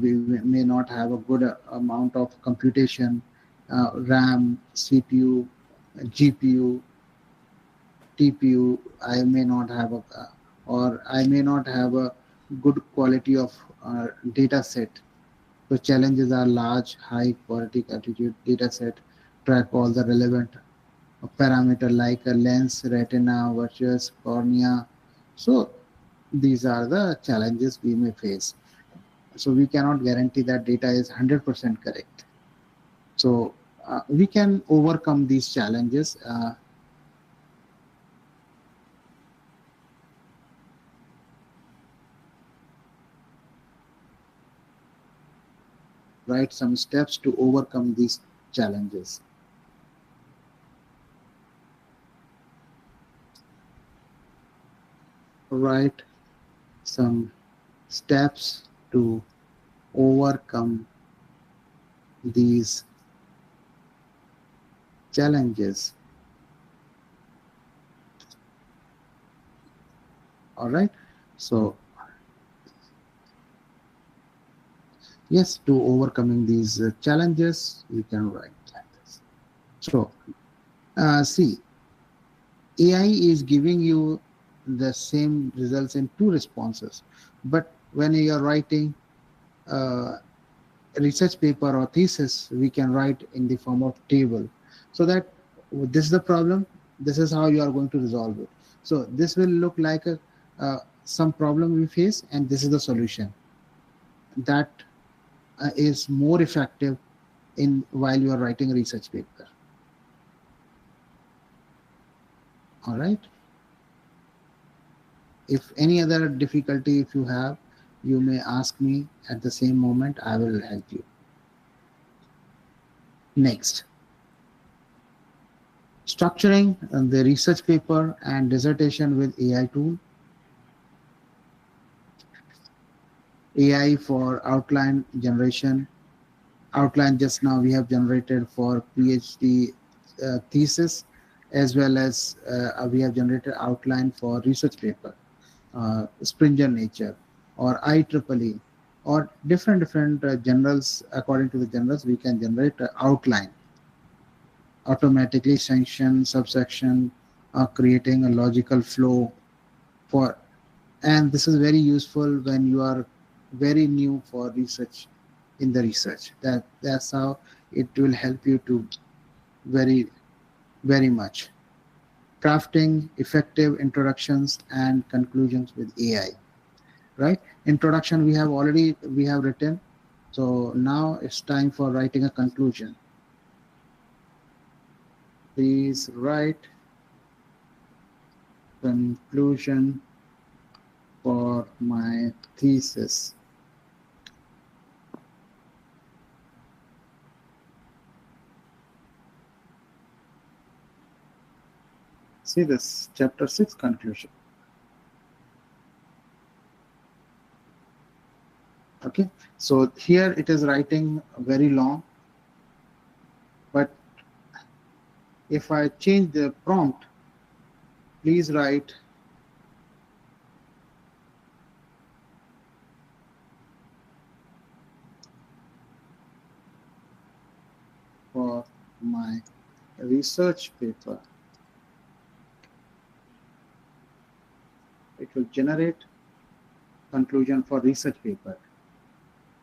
We may not have a good amount of computation, RAM, CPU, GPU, TPU. I may not have a, or I may not have a good quality of data set. So challenges are large, high quality attitude data set, track all the relevant parameter like a lens, retina, versus cornea. So these are the challenges we may face. So we cannot guarantee that data is 100% correct. So we can overcome these challenges. Write some steps to overcome these challenges. Write some steps to overcome these challenges. All right. So yes, to overcoming these challenges, we can write like this. So see, AI is giving you the same results in two responses, but when you are writing uh, research paper or thesis, we can write in the form of table, so that this is the problem, this is how you are going to resolve it. So this will look like a some problem we face, and this is the solution. That is more effective in while you are writing a research paper. All right. If any other difficulty if you have, you may ask me at the same moment. I will help you. Next, structuring the research paper and dissertation with AI tool. AI for outline generation. Outline just now we have generated for PhD thesis, as well as we have generated outline for research paper, Springer nature, or IEEE, or different generals. According to the generals, we can generate an outline automatically, sanction subsection, creating a logical flow for. And this is very useful when you are very new for research, in the research. That's how it will help you to very very much. Crafting effective introductions and conclusions with AI. Right? Introduction we have written. So now it's time for writing a conclusion. Please write conclusion for my thesis. See this chapter 6 conclusion. Okay, so here it is writing very long, but if I change the prompt, please write for my research paper. It will generate conclusion for research paper.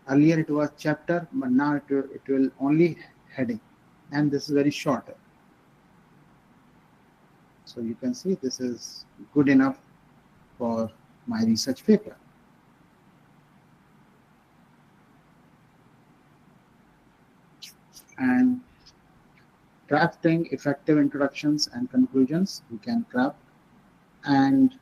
Earlier it was chapter, but now it will only heading, and this is very short. So you can see this is good enough for my research paper. And crafting effective introductions and conclusions, we can craft. And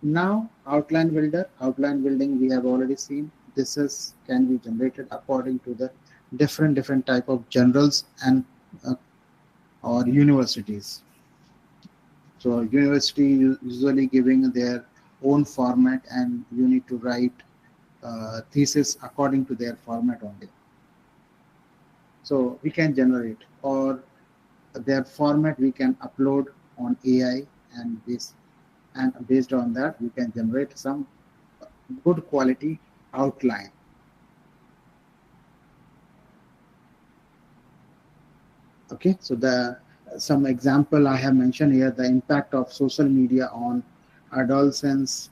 now outline building we have already seen. This is can be generated according to the different type of journals and or universities. So university usually giving their own format, and you need to write thesis according to their format only. So we can generate, or their format we can upload on AI, and based on that, you can generate some good quality outline. Okay, so some example I have mentioned here: the impact of social media on adolescents'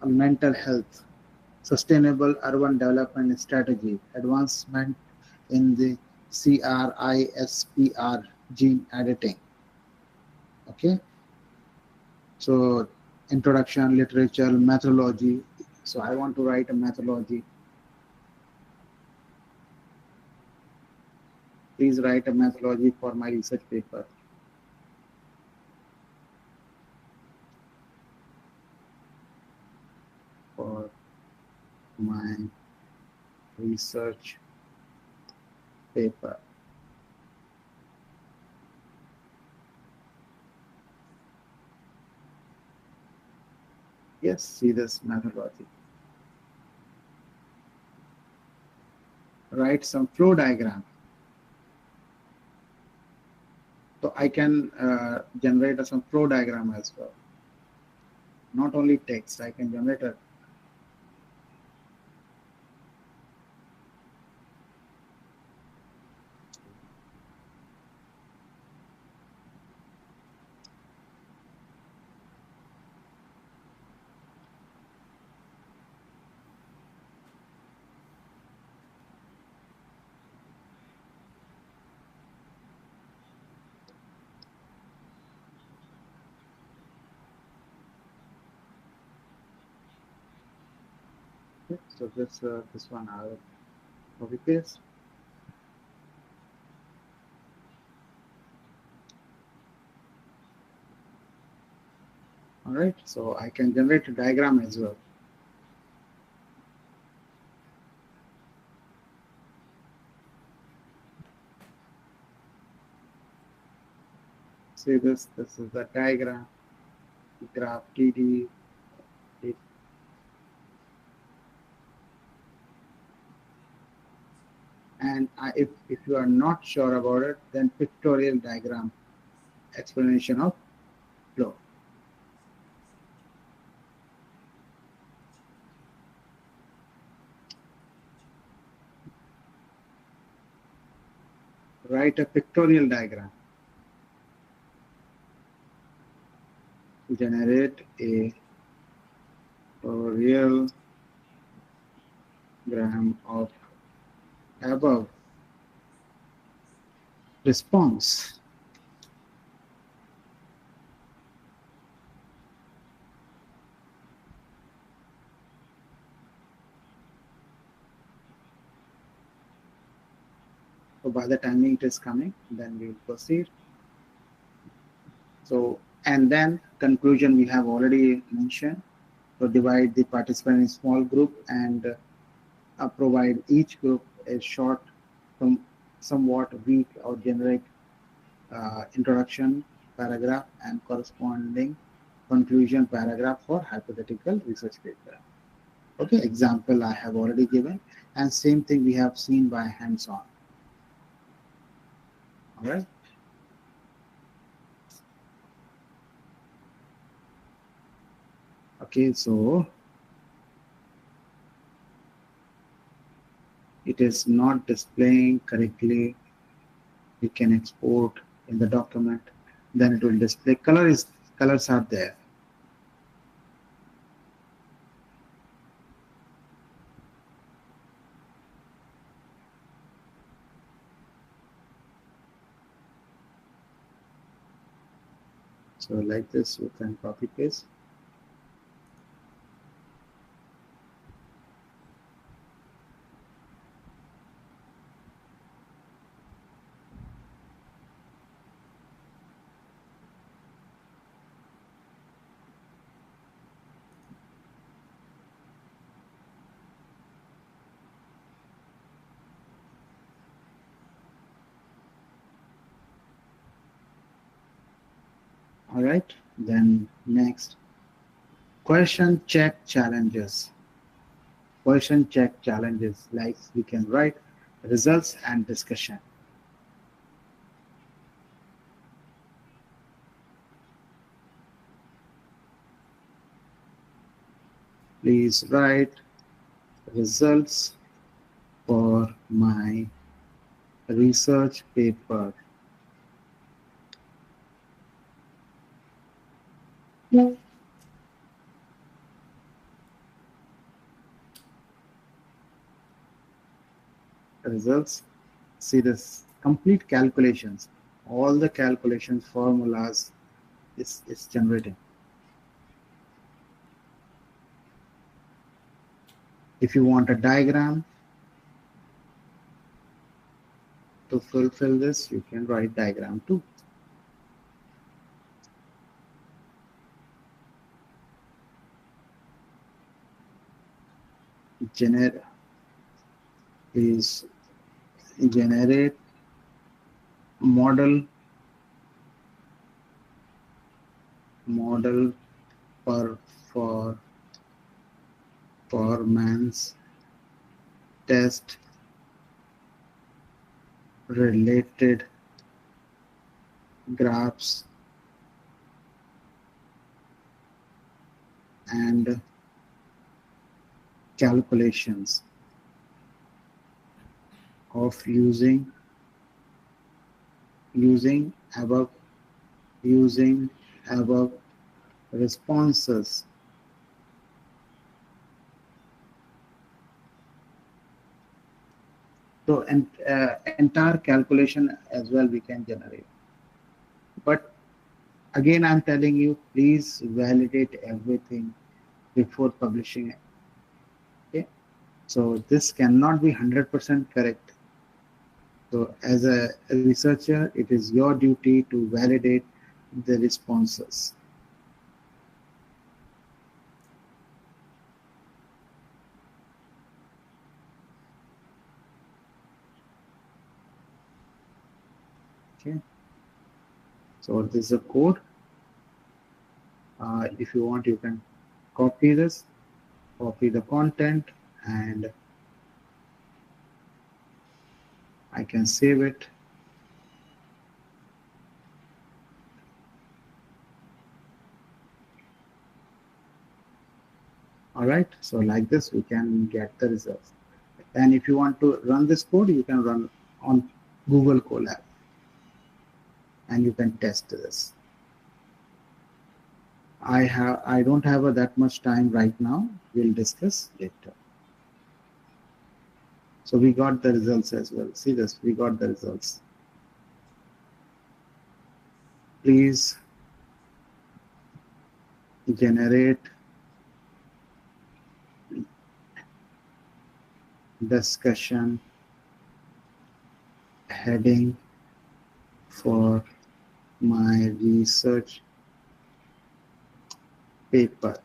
mental health, sustainable urban development strategy, advancement in the CRISPR gene editing. Okay, so introduction, literature, methodology. So I want to write a methodology. Please write a methodology for my research paper. For my research paper. Yes, see this methodology. Write some flow diagram. So I can generate some flow diagram as well. Not only text, I can generate a okay. So this one I'll copy paste. All right, so I can generate a diagram as well. See this is the diagram, graph TD. And if you are not sure about it, then pictorial diagram, explanation of flow. Write a pictorial diagram. Generate a real gram of above response. So by the time it is coming, then we will proceed. So, and then conclusion we have already mentioned. So divide the participant in small group and provide each group a short, somewhat weak or generic introduction paragraph and corresponding conclusion paragraph for hypothetical research paper. Okay, example I have already given, and same thing we have seen by hands-on. All right. Okay, so it is not displaying correctly. We can export in the document, then it will display. Colors are there. So like this, you can copy paste. All right, then next, question check challenges. Question check challenges, like we can write results and discussion. Please write results for my research paper. Results. See this complete calculations. All the calculations, formulas is generating. If you want a diagram to fulfill this, you can write diagram too. Generate is generate model performance test related graphs and calculations of using above responses. So, and entire calculation as well we can generate. But again, I'm telling you, please validate everything before publishing it. Okay, so this cannot be 100% correct. So, as a researcher, it is your duty to validate the responses. Okay, so this is a code. If you want, you can copy this, copy the content, and I can save it. All right, so like this, we can get the results. And if you want to run this code, you can run on Google Colab, and you can test this. I don't have that much time right now. We'll discuss later. So we got the results as well. See this, we got the results. Please generate discussion heading for my research paper.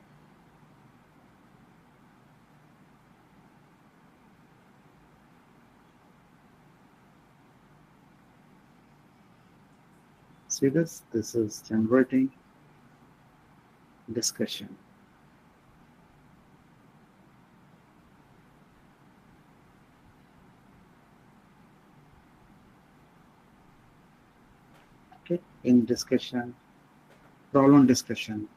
See this? This is generating discussion. Okay, in discussion, problem discussion,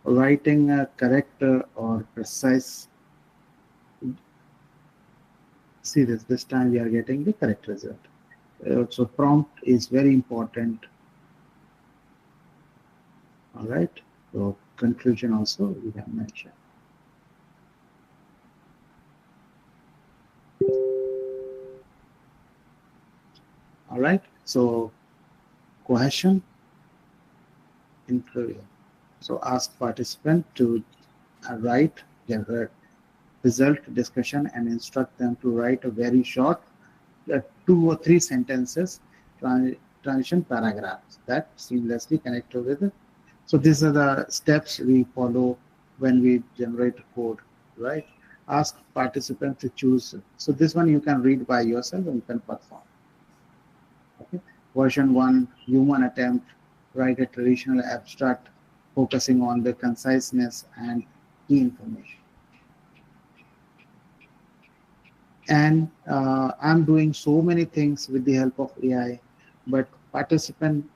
writing a correct or precise. See this time we are getting the correct result. So prompt is very important. All right, so conclusion also we have mentioned. All right, so question interview. So ask participant to write their result discussion and instruct them to write a very short 2 or 3 sentences transition paragraphs that seamlessly connected with it. So these are the steps we follow when we generate code, right? Ask participant to choose. So this one you can read by yourself and you can perform. Okay. Version 1, human attempt, write a traditional abstract focusing on the conciseness and key information. And I'm doing so many things with the help of AI, but participant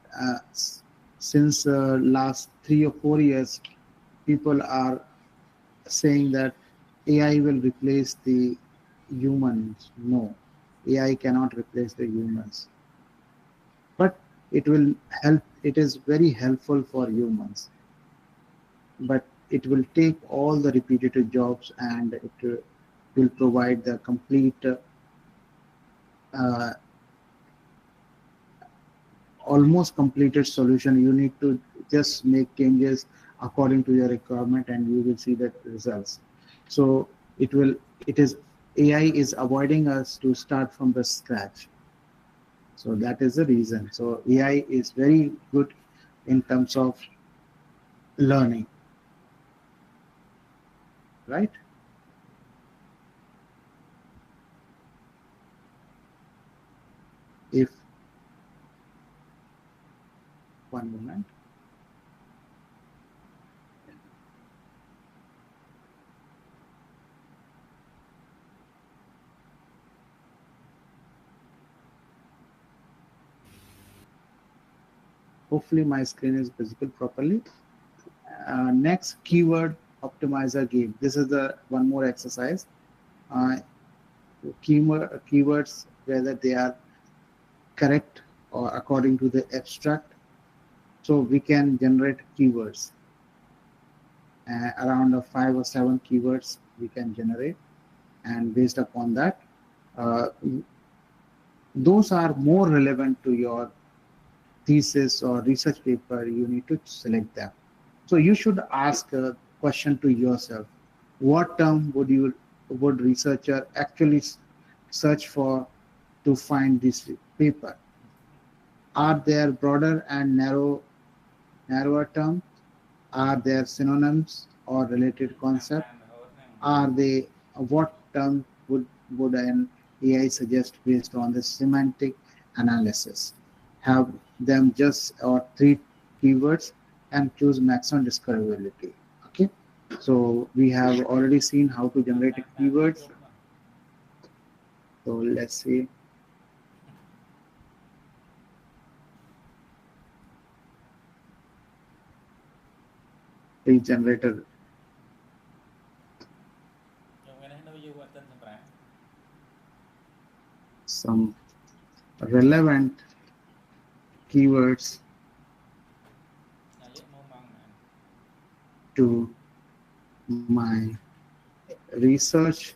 since last 3 or 4 years, people are saying that AI will replace the humans. No, AI cannot replace the humans, but it will help. It is very helpful for humans, but it will take all the repetitive jobs, and it will provide the complete uh, almost completed solution. You need to just make changes according to your requirement, and you will see the results. So it is AI is avoiding us to start from the scratch. So that is the reason. So AI is very good in terms of learning, right? If one moment. Hopefully my screen is visible properly. Next, keyword optimizer game. This is the one more exercise. Uh, keywords, whether they are correct or according to the abstract. So we can generate keywords. Around 5 or 7 keywords we can generate, and based upon that, uh, those are more relevant to your thesis or research paper. You need to select them. So you should ask a question to yourself: what term would researcher actually search for to find this paper? Are there broader and narrower terms? Are there synonyms or related concepts? Are they what term would an AI suggest based on the semantic analysis? Have them just or 3 keywords and choose maximum discoverability. Okay. So we have already seen how to generate keywords. So let's see the generator some relevant keywords to my research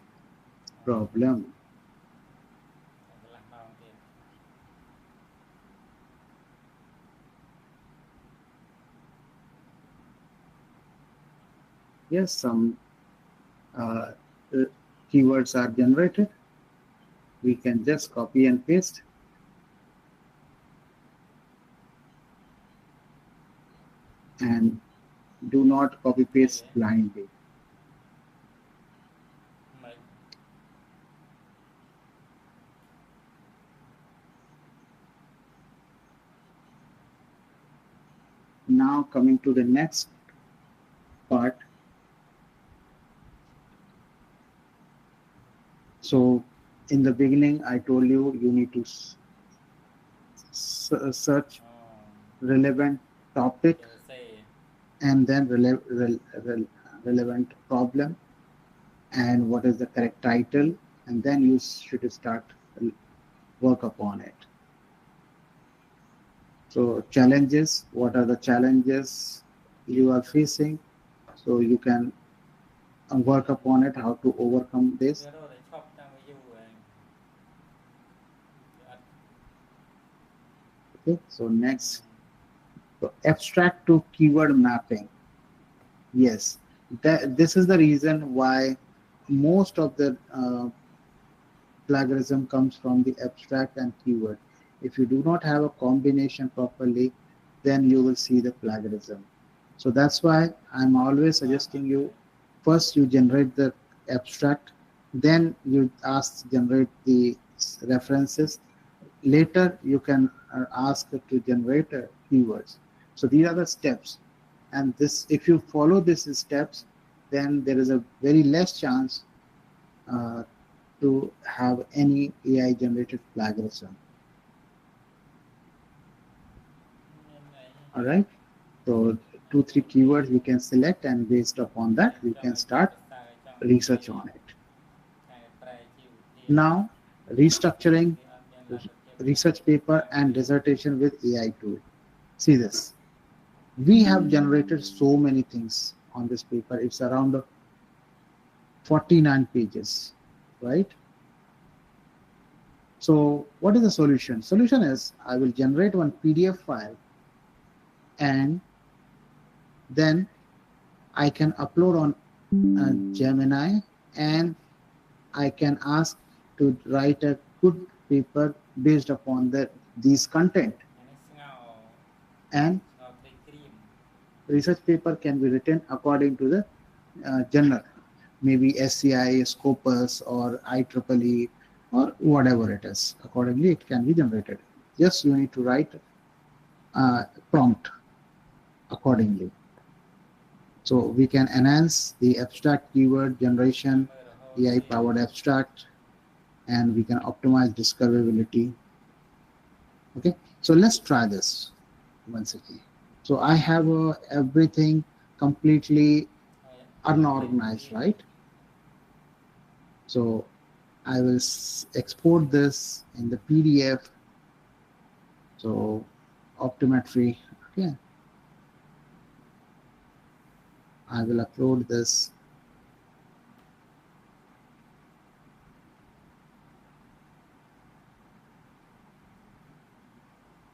problem. Yes, some uh, keywords are generated. We can just copy and paste, and do not copy paste blindly. Now coming to the next part. So in the beginning, I told you need to search relevant topic, and then relevant problem, and what is the correct title, and then you should start work upon it. So challenges, what are the challenges you are facing? So you can work upon it, how to overcome this. Okay, so next, so abstract to keyword mapping. Yes, this is the reason why most of the plagiarism comes from the abstract and keyword. If you do not have a combination properly, then you will see the plagiarism. So that's why I'm always suggesting you, first you generate the abstract, then you ask generate the references. Later you can ask to generate keywords. So these are the steps, and this, if you follow these steps, then there is a very less chance uh, to have any AI generated plagiarism. All right. So 2 3 keywords you can select, and based upon that you can start research on it. Now, restructuring research paper and dissertation with AI tool. See this. We have generated so many things on this paper. It's around 49 pages, right? So what is the solution? Solution is I will generate one PDF file, and then I can upload on Gemini, and I can ask to write a good paper based upon these content. And research paper can be written according to the journal, maybe SCI, Scopus, or IEEE, or whatever it is. Accordingly, it can be generated. Just you need to write prompt accordingly. So we can enhance the abstract keyword generation, AI powered abstract, and we can optimize discoverability. Okay, so let's try this once again. So I have everything completely unorganized, right? So I will export this in the PDF. So optometry, okay. I will upload this.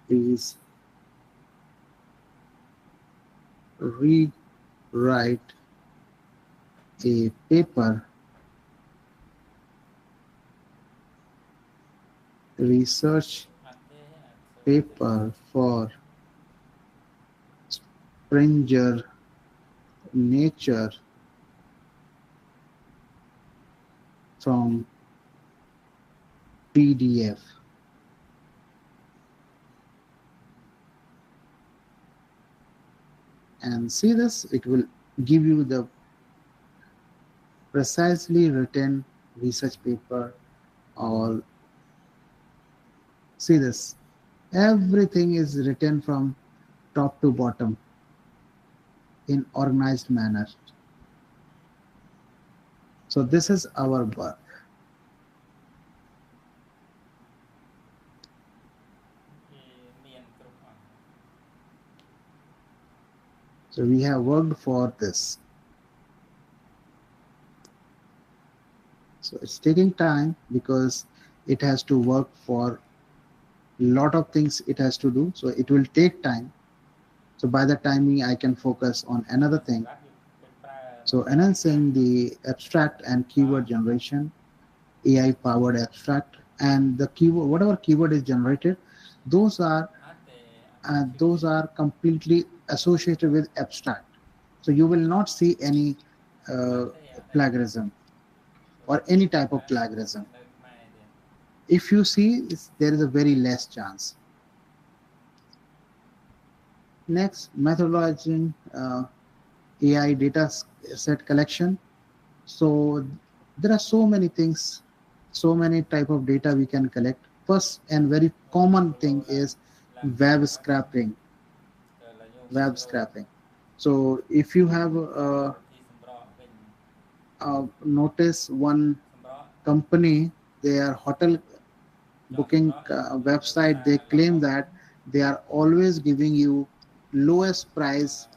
Please rewrite a paper, research paper for Springer Nature from PDF. And see this, it will give you the precisely written research paper. Or see this, everything is written from top to bottom in organized manner. So this is our work. So we have worked for this. So it's taking time because it has to work for a lot of things it has to do. So it will take time. So by the timing I can focus on another thing. So enhancing the abstract and keyword generation, AI powered abstract, and the keyword, whatever keyword is generated, those are completely associated with abstract. So you will not see any plagiarism or any type of plagiarism. If you see, there is a very less chance. Next, methodology, AI data set collection. So there are so many things, so many type of data we can collect. First and very common thing is web scraping. Web scraping. So if you have notice one company, their hotel booking website, they claim that they are always giving you lowest price.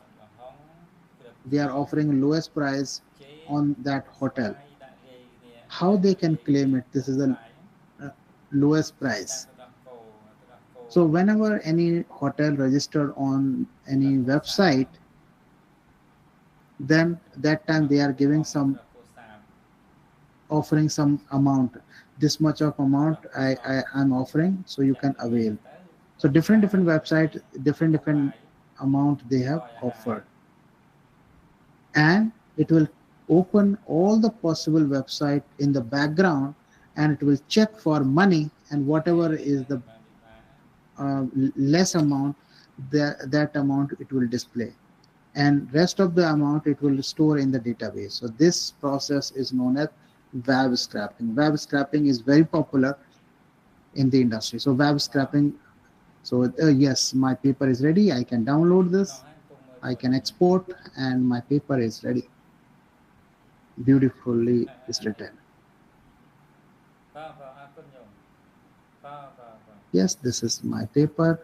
They are offering lowest price on that hotel. How they can claim it? This is the lowest price. So whenever any hotel registered on any website, then that time they are giving some, offering some amount. This much of amount I'm offering, so you can avail. So different websites, different amount they have offered, and it will open all the possible website in the background, and it will check for money, and whatever is the less amount, that amount it will display, and rest of the amount it will store in the database. So this process is known as web scraping. Web scraping is very popular in the industry. So web scraping. So yes, my paper is ready. I can download this. I can export, and my paper is ready. Beautifully is written. Yes, this is my paper.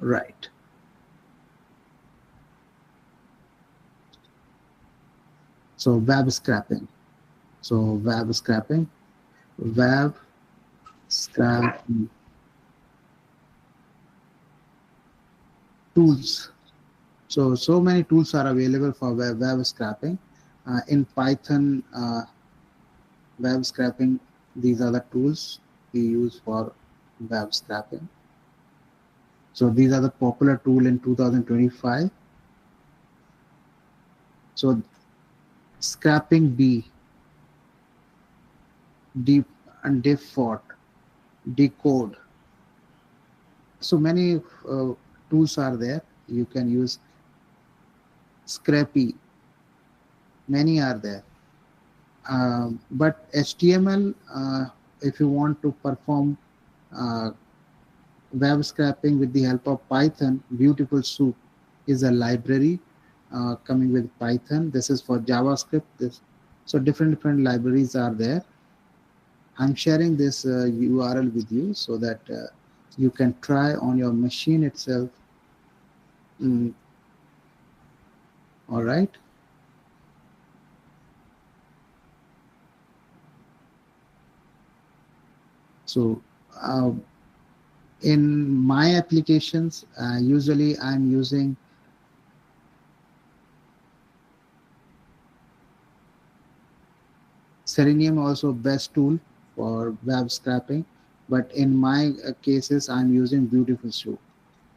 Right. So web scraping. So web scraping. Web scraping tools. So many tools are available for web scraping. In Python, web scraping, these are the tools we use for web scraping. So these are the popular tool in 2025. So scraping B, deep and default, decode. So many tools are there. You can use Scrapy. Many are there. But HTML, if you want to perform uh, web scraping with the help of Python, Beautiful Soup is a library coming with Python. This is for JavaScript. So different libraries are there. I'm sharing this URL with you so that you can try on your machine itself. Mm, all right. So uh, in my applications, usually I'm using Selenium, also best tool for web scraping. But in my cases, I'm using Beautiful Soup.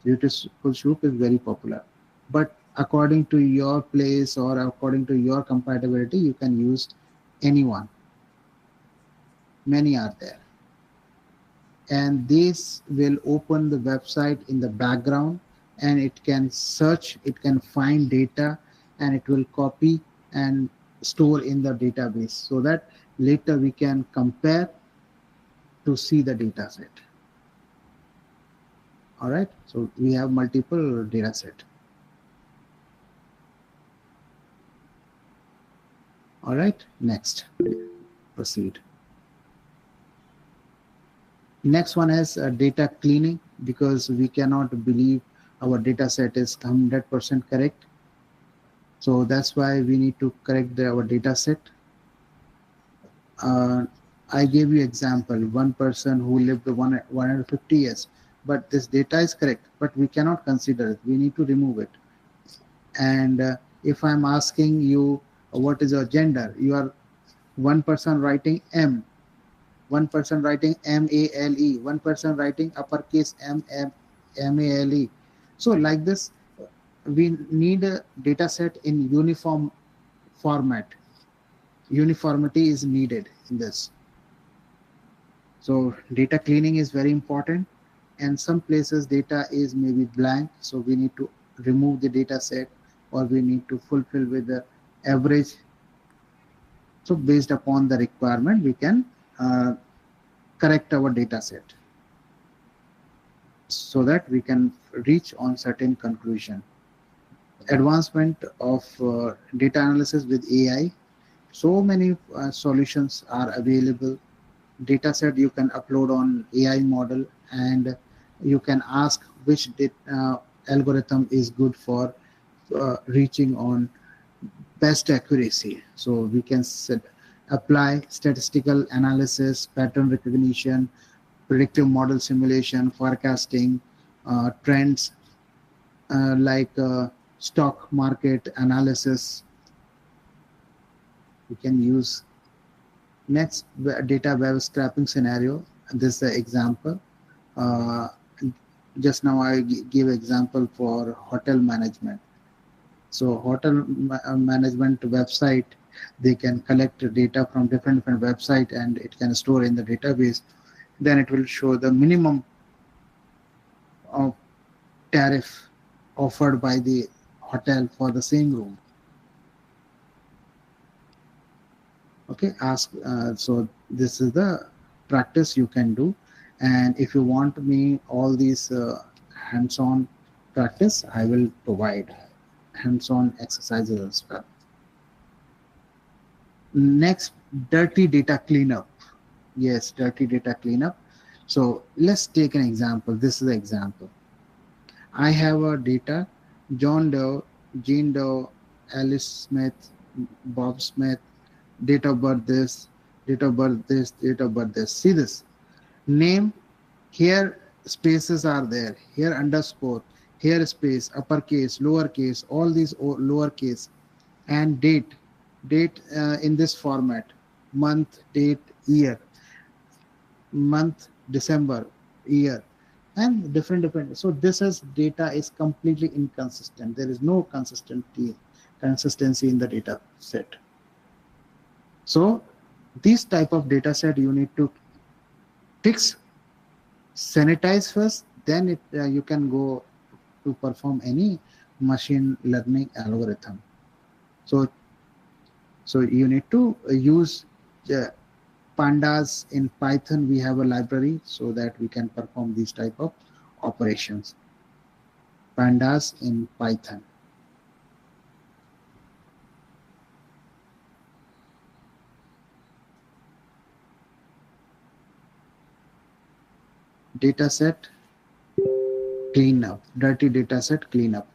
Beautiful Soup is very popular. But according to your place or according to your compatibility, you can use anyone. Many are there. And this will open the website in the background, and it can search, it can find data, and it will copy and store in the database so that later we can compare to see the data set. All right, so we have multiple data set. All right, next, proceed. Next one is data cleaning, because we cannot believe our data set is 100% correct. So that's why we need to correct our data set. uh, I gave you example, one person who lived 150 years, but this data is correct, but we cannot consider it. We need to remove it. And if I'm asking you what is your gender, you are one person writing M, one person writing MALE, one person writing uppercase MALE. So like this, we need a data set in uniform format. Uniformity is needed in this. So data cleaning is very important, and some places data is maybe blank, so we need to remove the data set, or we need to fulfill with the average. So based upon the requirement, we can correct our data set so that we can reach on certain conclusion. Advancement of data analysis with AI. So many solutions are available. Data set you can upload on AI model, and you can ask which algorithm is good for reaching on best accuracy. So we can apply statistical analysis, pattern recognition, predictive model simulation, forecasting, trends, like stock market analysis. We can use. Next, data web scraping scenario. This is the example. Uh, just now I give example for hotel management. So hotel management website, they can collect data from different website, and it can store in the database. Then it will show the minimum of tariff offered by the hotel for the same room. Okay, ask. So this is the practice you can do, and if you want me all these hands-on practice, I will provide hands-on exercises as well. Next, dirty data cleanup. Yes, dirty data cleanup. So let's take an example. This is the example. I have a data: John Doe, Jean Doe, Alice Smith, Bob Smith, date of birth this, date of birth this, date of birth this. See this name here, spaces are there. Here underscore, here space, uppercase, lowercase, all these lowercase, and date in this format: month, date, year, month, December, year, and different. So this is data is completely inconsistent. There is no consistency in the data set. So this type of data set you need to fix, sanitize first, then you can go to perform any machine learning algorithm. So you need to use uh, pandas. In Python we have a library so that we can perform these type of operations. Pandas in Python. Dataset cleanup, dirty dataset cleanup.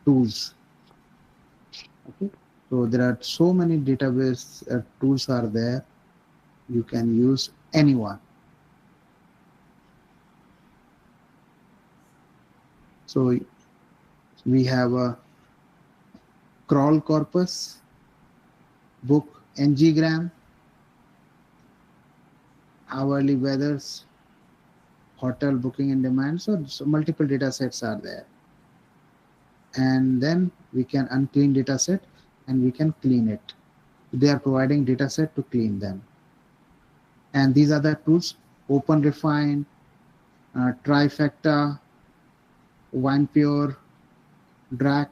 Tools. Okay. So there are so many database tools are there. You can use anyone. So we have a crawl corpus, book nggram, hourly weathers, hotel booking and demand. So multiple data sets are there. And then we can unclean data set and we can clean it. They are providing data set to clean them. And these are the tools: Open Refine, Trifecta, WinePure, DRAC.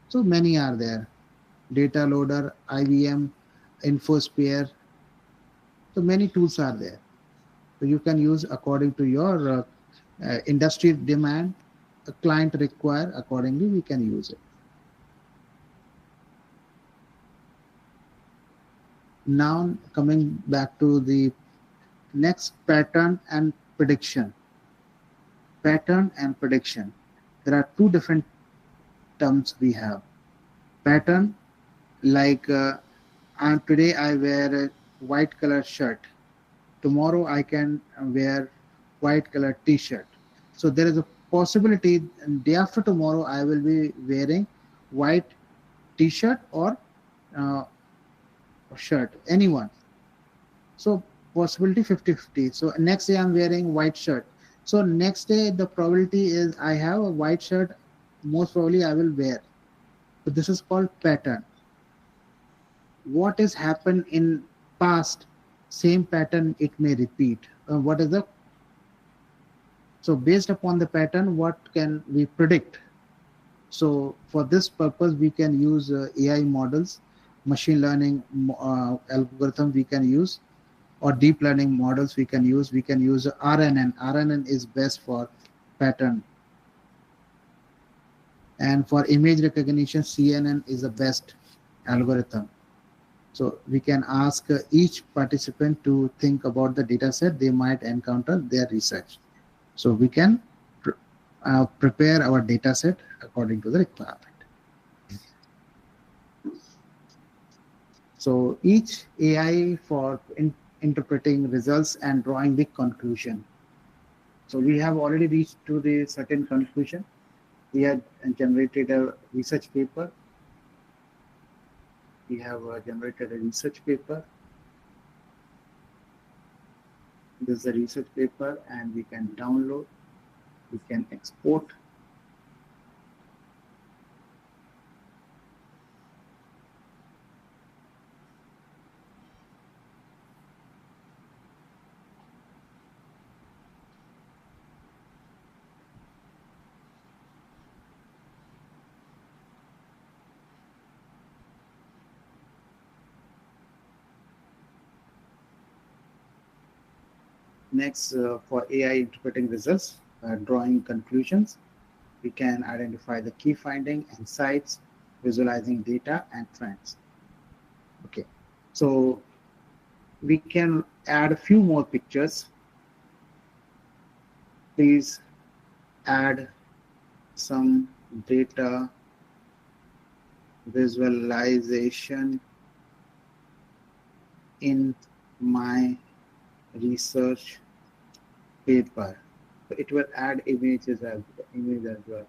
So many are there. Data Loader, IBM, InfoSphere. So many tools are there. So you can use according to your industry demand, a client require, accordingly we can use it. Now coming back to the next, pattern and prediction. Pattern and prediction. There are two different terms we have. Pattern, like today I wear a white color shirt. Tomorrow I can wear white color t-shirt. So there is a possibility day after tomorrow I will be wearing white t-shirt or uh, shirt, anyone. So possibility 50-50. So next day I'm wearing white shirt. So next day the probability is I have a white shirt, most probably I will wear. So this is called pattern. What has happened in past, same pattern it may repeat. What is the So based upon the pattern, what can we predict? So for this purpose, we can use AI models, machine learning algorithm we can use, or deep learning models we can use. We can use RNN. RNN is best for pattern. And for image recognition, CNN is the best algorithm. So we can ask each participant to think about the data set they might encounter their research. So we can prepare our data set according to the requirement. So each AI for interpreting results and drawing the conclusion. So we have already reached to the certain conclusion. We have generated a research paper. We have generated a research paper. This is a research paper, and we can download. We can export. Next, for AI interpreting results, drawing conclusions, we can identify the key finding, insights, visualizing data and trends. Okay, so we can add a few more pictures. Please add some data visualization in my research paper. So it will add image as well.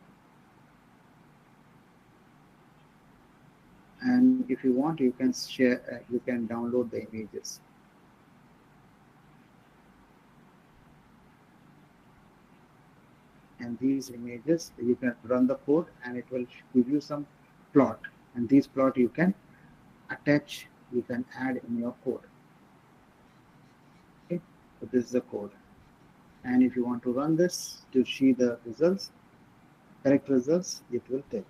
And if you want, you can share, you can download the images. And these images, you can run the code and it will give you some plot. And these plot you can attach, you can add in your code. Okay, so this is the code. And if you want to run this to see the results, correct results, it will tell you.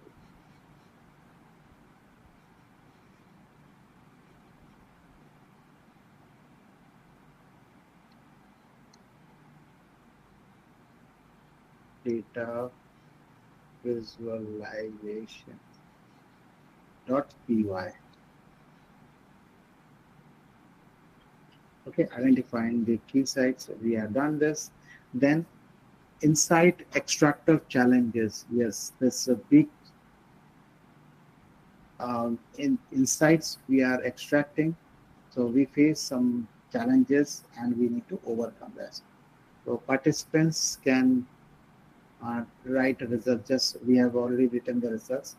Data visualization .py. Okay, identifying the key sites, we have done this. Then insight extractor challenges. Yes, this is a big insights we are extracting. So we face some challenges and we need to overcome this. So participants can write a result. Just we have already written the results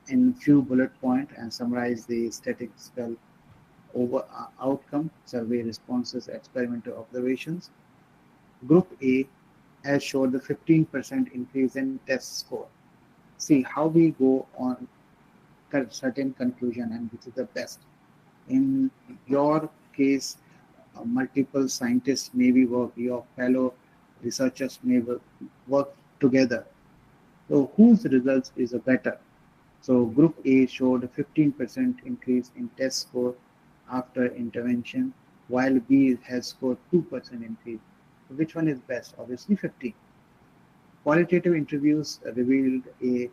in few bullet point and summarize the statistical outcome, survey responses, experimental observations. Group A has showed the 15% increase in test score. See how we go on certain conclusion and which is the best. In your case, multiple scientists maybe work, your fellow researchers may work together. So whose results is a better? So group A showed a 15% increase in test score after intervention, while B has scored 2% increase. So which one is best? Obviously 15. Qualitative interviews revealed a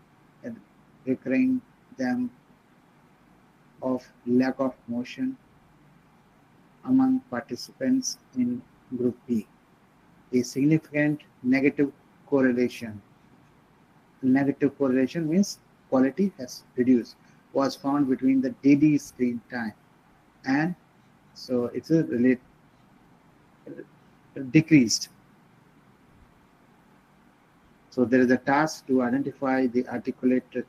recurring them of lack of motion among participants in group B. A significant negative correlation. Negative correlation means quality has reduced, was found between the daily screen time and so it's a decreased. So there is a task to identify the articulated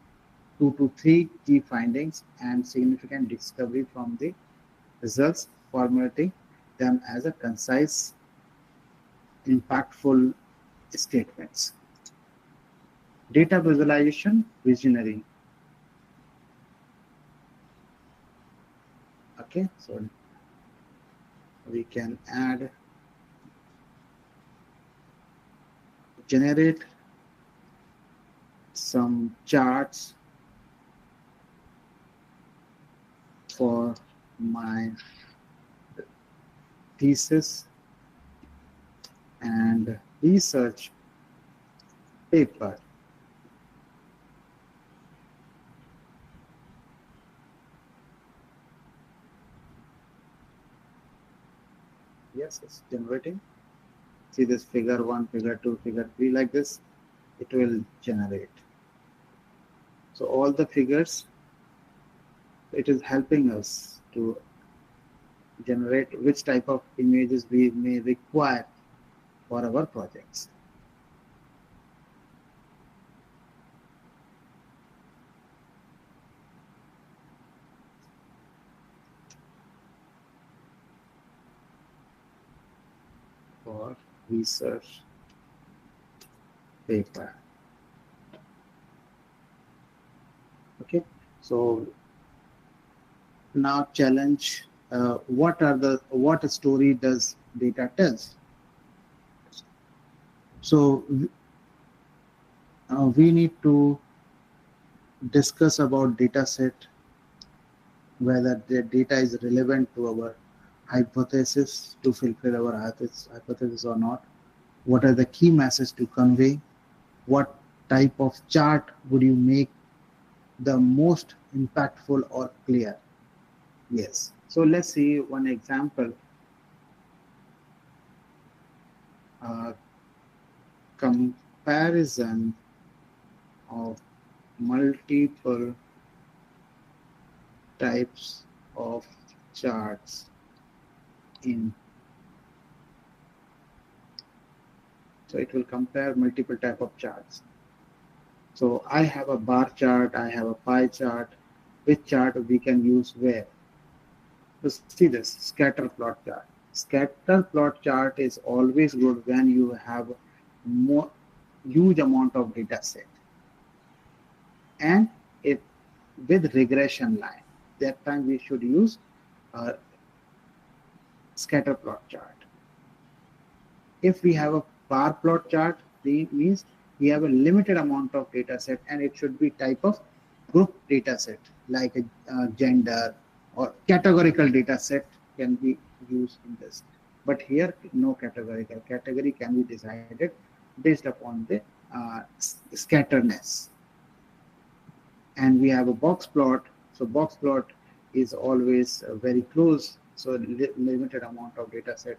2 to 3 key findings and significant discovery from the results, formulating them as a concise, impactful statements. Data visualization, visionary. Okay, so we can add, generate some charts for my thesis and research paper. Yes, it's generating. See this figure 1, figure 2, figure 3 like this, it will generate. So all the figures, it is helping us to generate which type of images we may require for our projects. For research paper. Okay, so now challenge, what story does data tells? So we need to discuss about data set, whether the data is relevant to our hypothesis to fulfill our hypothesis or not? What are the key messages to convey? What type of chart would you make the most impactful or clear? Yes. So let's see one example. Comparison of multiple types of charts in. So it will compare multiple type of charts. So I have a bar chart, I have a pie chart. Which chart we can use where? So see this scatter plot chart. Scatter plot chart is always good when you have more huge amount of data set and it with regression line. That time we should use a scatter plot chart. If we have a bar plot chart, it means we have a limited amount of data set and it should be type of group data set like a gender or categorical data set can be used in this. But here no categorical. Category can be decided based upon the scatteredness. And we have a box plot. So box plot is always very close. So limited amount of data set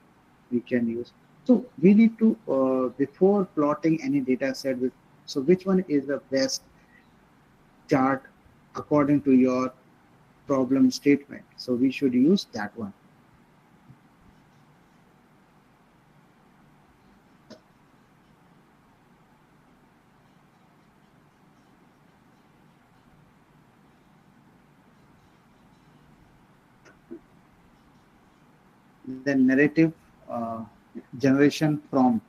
we can use. So we need to, before plotting any data set, so which one is the best chart according to your problem statement? So we should use that one. Then narrative generation prompt.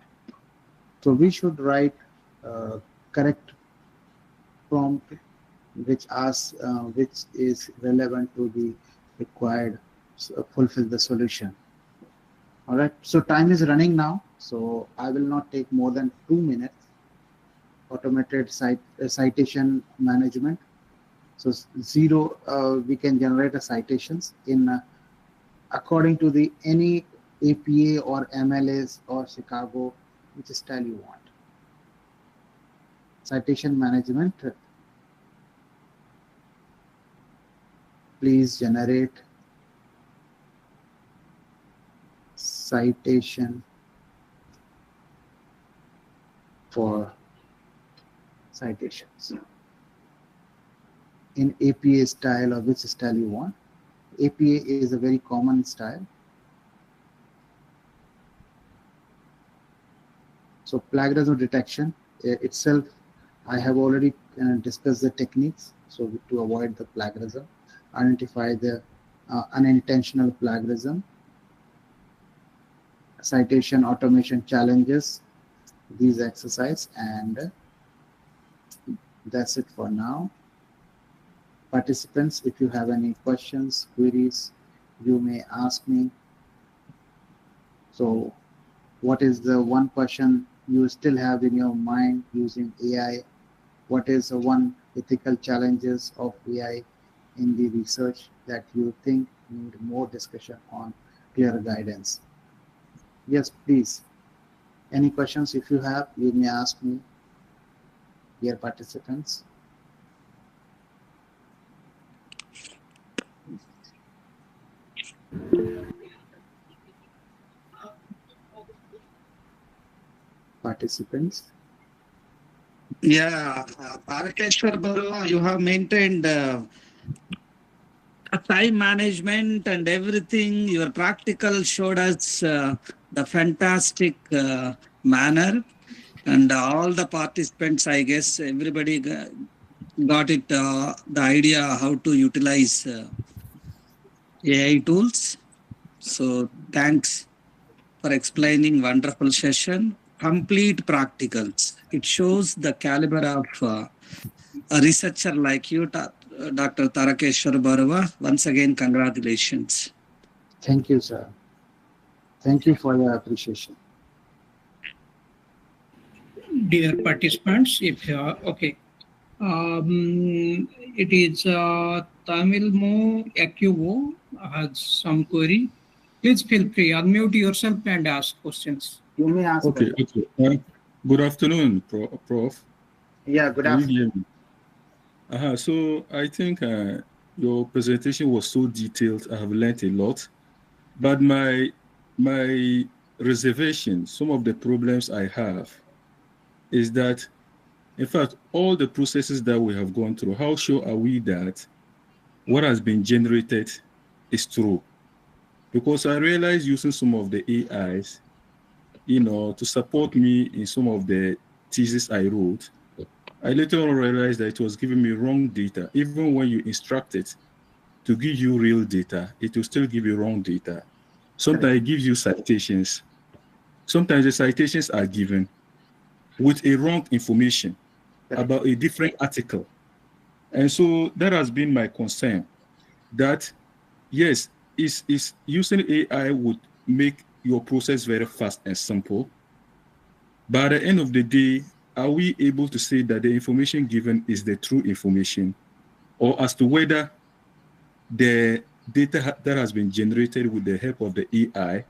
So we should write correct prompt which asks which is relevant to the required fulfill the solution. All right, so time is running now, so I will not take more than 2 minutes. Automated citation management. So zero, we can generate a citations in according to the any APA or MLS or Chicago, which style you want. Citation management. Please generate citation for citations in APA style or which style you want. APA is a very common style. So plagiarism detection itself, I have already discussed the techniques. So to avoid the plagiarism, identify the unintentional plagiarism, citation automation challenges, these exercise, and that's it for now. Participants, if you have any questions, queries, you may ask me. So what is the one question you still have in your mind using AI? What is the one ethical challenges of AI in the research that you think need more discussion on clear guidance? Yes, please. Any questions if you have, you may ask me, dear participants. Participants. Yeah, Tarkeshwar Barua, you have maintained time management and everything. Your practical showed us the fantastic manner, and all the participants, I guess, everybody got it, the idea how to utilize AI tools. So thanks for explaining wonderful session. Complete practicals. It shows the caliber of a researcher like you, Dr. Tarakeshwar Barua. Once again, congratulations. Thank you, sir. Thank you for your appreciation. Dear participants, if you are okay, it is Tamil Mo Akuvo has some query. Please feel free, unmute yourself and ask questions. You may ask. Okay, okay. Good afternoon, Prof. Yeah, good Can you afternoon. hear me? So I think your presentation was so detailed. I have learned a lot. But my reservation, some of the problems I have is that, in fact, all the processes that we have gone through, how sure are we that what has been generated is true? Because I realized using some of the AIs, to support me in some of the thesis I wrote, I later on realized that it was giving me wrong data. Even when you instruct it to give you real data, it will still give you wrong data. Sometimes it gives you citations. Sometimes the citations are given with a wrong information about a different article. And so that has been my concern, that yes, is using AI would make your process very fast and simple. But at the end of the day, are we able to say that the information given is the true information, or as to whether the data that has been generated with the help of the AI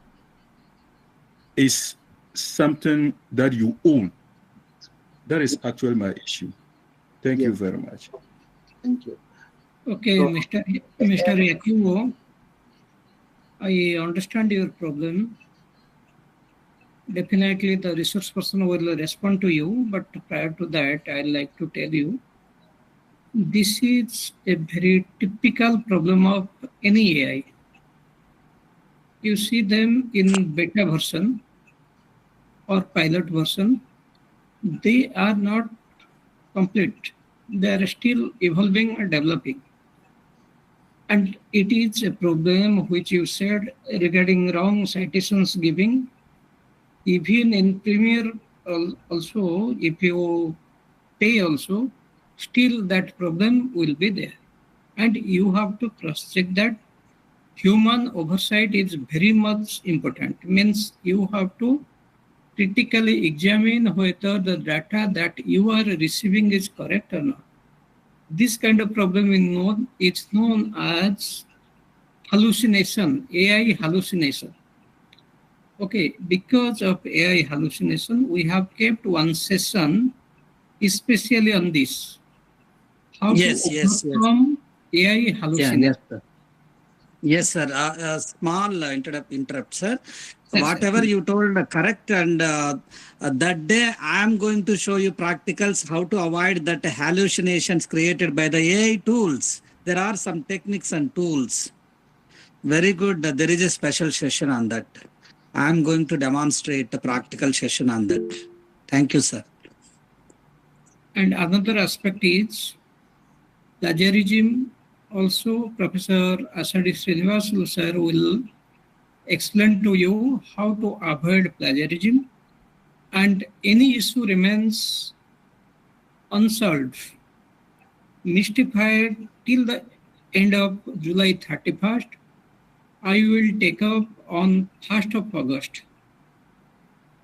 is something that you own? That is actually my issue. Thank you very much. Thank you. Okay, So, Mr. Yakubo, I understand your problem. Definitely the resource person will respond to you, but prior to that, I'd like to tell you, this is a very typical problem of any AI. You see them in beta version or pilot version, they are not complete. They are still evolving and developing. And it is a problem which you said regarding wrong citations giving. Even in Premier also, if you pay also, still that problem will be there. And you have to cross-check that. Human oversight is very much important. Means you have to critically examine whether the data that you are receiving is correct or not. This kind of problem is known as hallucination, AI hallucination. Okay, because of AI hallucination, we have kept one session especially on this. How to overcome AI hallucination. Yes, sir. Yes, sir. A small interrupt, sir. Yes, whatever you told correct, and that day I am going to show you practicals how to avoid that hallucinations created by the AI tools. There are some techniques and tools. Very good. There is a special session on that. I am going to demonstrate a practical session on that. Thank you, sir. And another aspect is plagiarism. Also, Professor Asadi Srinivasu sir will explain to you how to avoid plagiarism, and any issue remains unsolved, mystified till the end of July 31st. I will take up on 1st of August.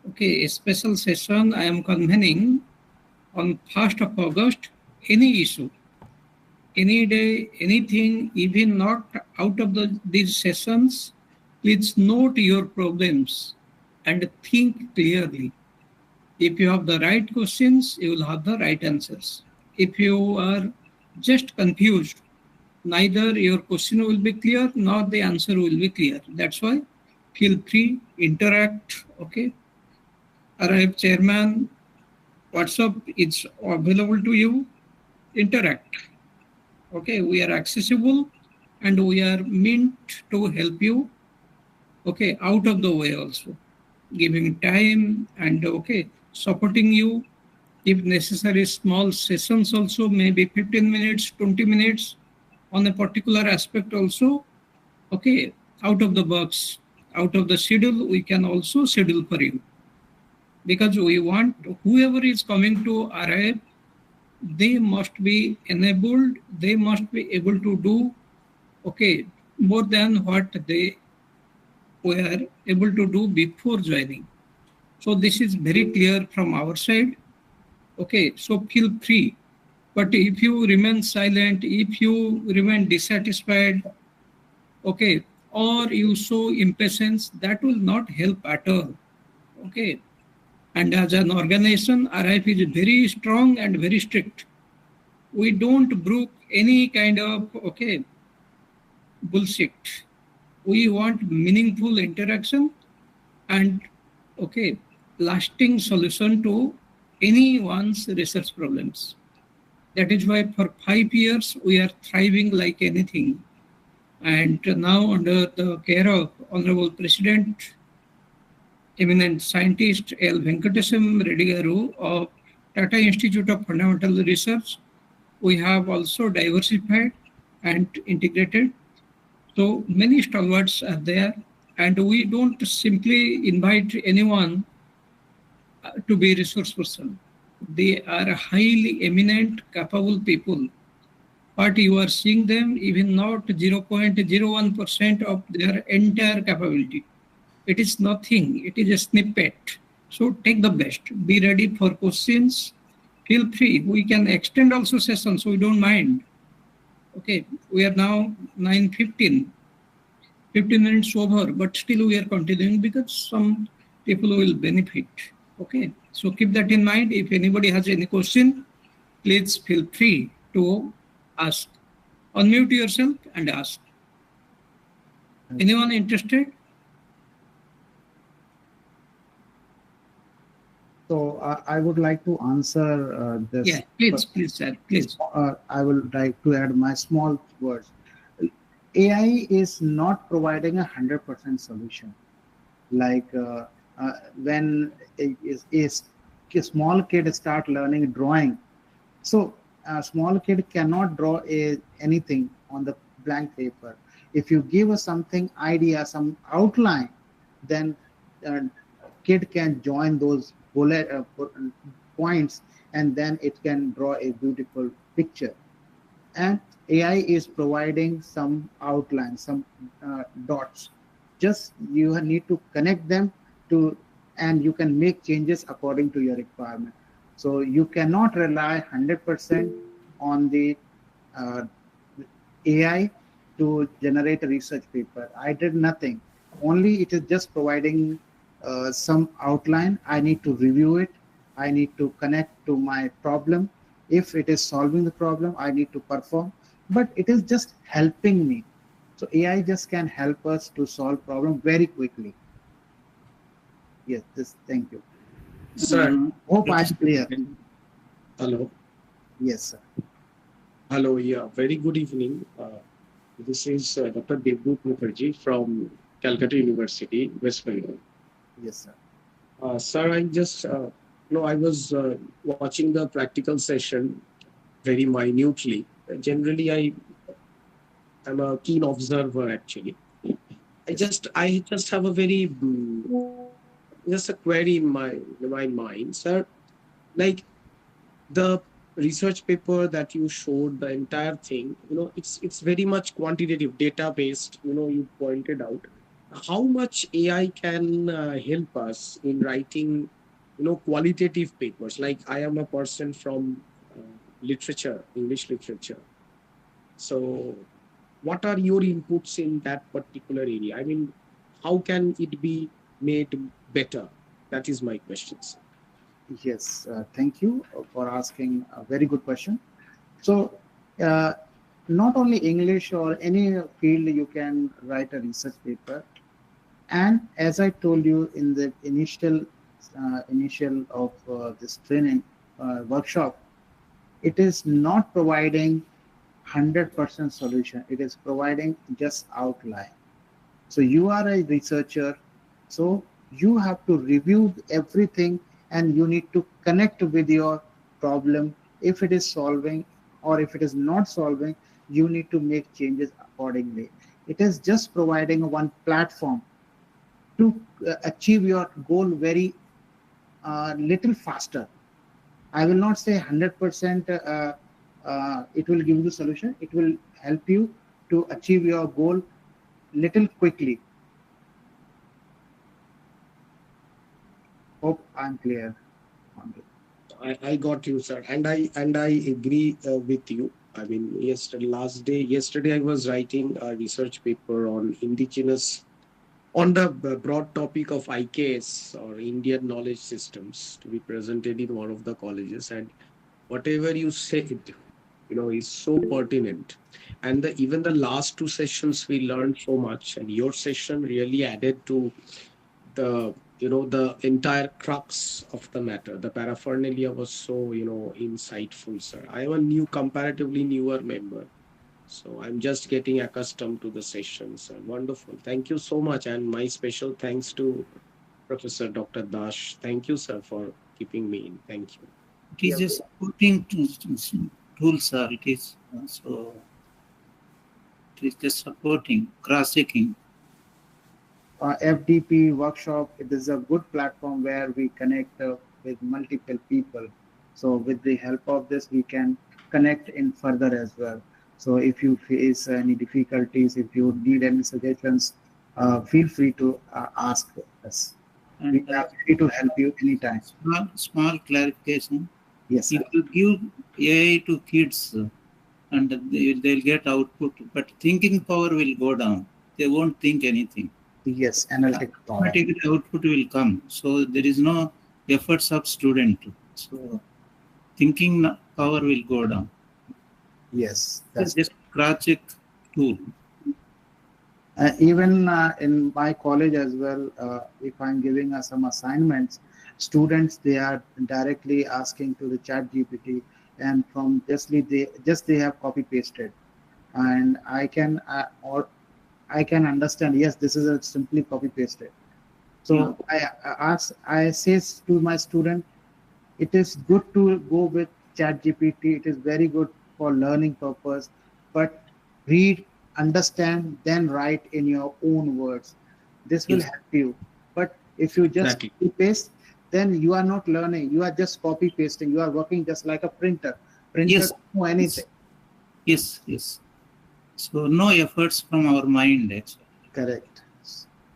Okay, a special session I am convening on 1st of August. Any issue, any day, anything, even not out of these sessions, please note your problems and think clearly. If you have the right questions, you will have the right answers. If you are just confused, neither your question will be clear nor the answer will be clear. That's why feel free, interact. Okay. Arrive chairman, WhatsApp is available to you. Interact. Okay, we are accessible and we are meant to help you. Okay, out of the way also, giving time and okay, supporting you. If necessary, small sessions also, maybe 15 minutes, 20 minutes on a particular aspect also. Okay, out of the box, out of the schedule, we can also schedule for you. Because we want whoever is coming to arrive, they must be enabled, they must be able to do, okay, more than what they were able to do before joining. So this is very clear from our side. Okay, so feel free. But if you remain silent, if you remain dissatisfied, okay, or you show impatience, that will not help at all. Okay. And as an organization, RIF is very strong and very strict. We don't brook any kind of bullshit. We want meaningful interaction and lasting solution to anyone's research problems. That is why for 5 years we are thriving like anything. And now under the care of Honorable President, eminent scientist L. Venkatesam Reddy Garu of Tata Institute of Fundamental Research, we have also diversified and integrated. So many stalwarts are there, and we don't simply invite anyone to be resource person. They are highly eminent, capable people. But you are seeing them even not 0.01% of their entire capability. It is nothing. It is a snippet. So take the best. Be ready for questions. Feel free. We can extend also sessions. We don't mind. Okay. We are now 9:15. 15 minutes over, but still we are continuing because some people will benefit. Okay. So keep that in mind. If anybody has any question, please feel free to ask. Unmute yourself and ask. Anyone interested? So I would like to answer this. Yeah, please, sir, please. I will like to add my small words. AI is not providing 100% solution. Like when a small kid start learning drawing, so a small kid cannot draw anything on the blank paper. If you give us something idea, some outline, then kid can join those bullet points, and then it can draw a beautiful picture. And AI is providing some outline, some dots. Just you need to connect them to, and you can make changes according to your requirement. So you cannot rely 100% on the AI to generate a research paper. I did nothing. Only it is just providing some outline. I need to review it. I need to connect to my problem. If it is solving the problem, I need to perform. But it is just helping me. So AI just can help us to solve problem very quickly. Yes, thank you. Sir, hope I'm clear. Hello. Yes, sir. Hello, yeah, very good evening. This is Dr. Devdutt Mukherjee from Calcutta University, West Bengal. Yes, sir. Sir, I just, I was watching the practical session very minutely. Generally, I'm a keen observer actually. I just have a very, just a query in my mind, sir. Like the research paper that you showed, the entire thing, it's very much quantitative, data based. You pointed out how much AI can help us in writing, qualitative papers. Like I am a person from literature, English literature. So what are your inputs in that particular area? I mean, how can it be made better? That is my question, sir. Yes, thank you for asking a very good question. So, not only English or any field you can write a research paper. And as I told you in the initial of this training workshop, it is not providing 100% solution. It is providing just outline. So you are a researcher, so you have to review everything, and you need to connect with your problem. If it is solving or if it is not solving, you need to make changes accordingly. It is just providing one platform to achieve your goal very little faster. I will not say 100% it will give you solution. It will help you to achieve your goal little quickly. Hope I'm clear on it. I got you, sir, and I agree with you. I mean, yesterday I was writing a research paper on indigenous, on the broad topic of IKS, or Indian knowledge systems, to be presented in one of the colleges. And whatever you said, is so pertinent. And even the last two sessions, we learned so much. And your session really added to the entire crux of the matter. The paraphernalia was so insightful, sir. I am a comparatively newer member, so I'm just getting accustomed to the sessions. Wonderful, thank you so much. And my special thanks to Professor Dr. Dash. Thank you, sir, for keeping me in. Thank you. It is a supporting tool, sir. It is so. It is just supporting, cross-checking. FDP workshop, it is a good platform where we connect with multiple people. So with the help of this, we can connect in further as well. So if you face any difficulties, if you need any suggestions, feel free to ask us. And we are free to help you anytime. Small clarification. Yes, sir. If you give AI to kids and they'll get output, but thinking power will go down. They won't think anything. Yes, analytic power. Automatically output will come. So there is no efforts of student. So thinking power will go down. Yes, that's just cross-check tool. Even in my college as well, if I'm giving some assignments, students, they are directly asking to the chat GPT, and from they have copy pasted, and I can understand, yes, this is a simply copy pasted. So I say to my student, it is good to go with chat GPT. It is very good for learning purpose, but read, understand, then write in your own words. This will help you. But if you just copy paste, then you are not learning. You are just copy pasting. You are working just like a printer. Printer doesn't know anything. Yes. So no efforts from our mind, actually. Correct.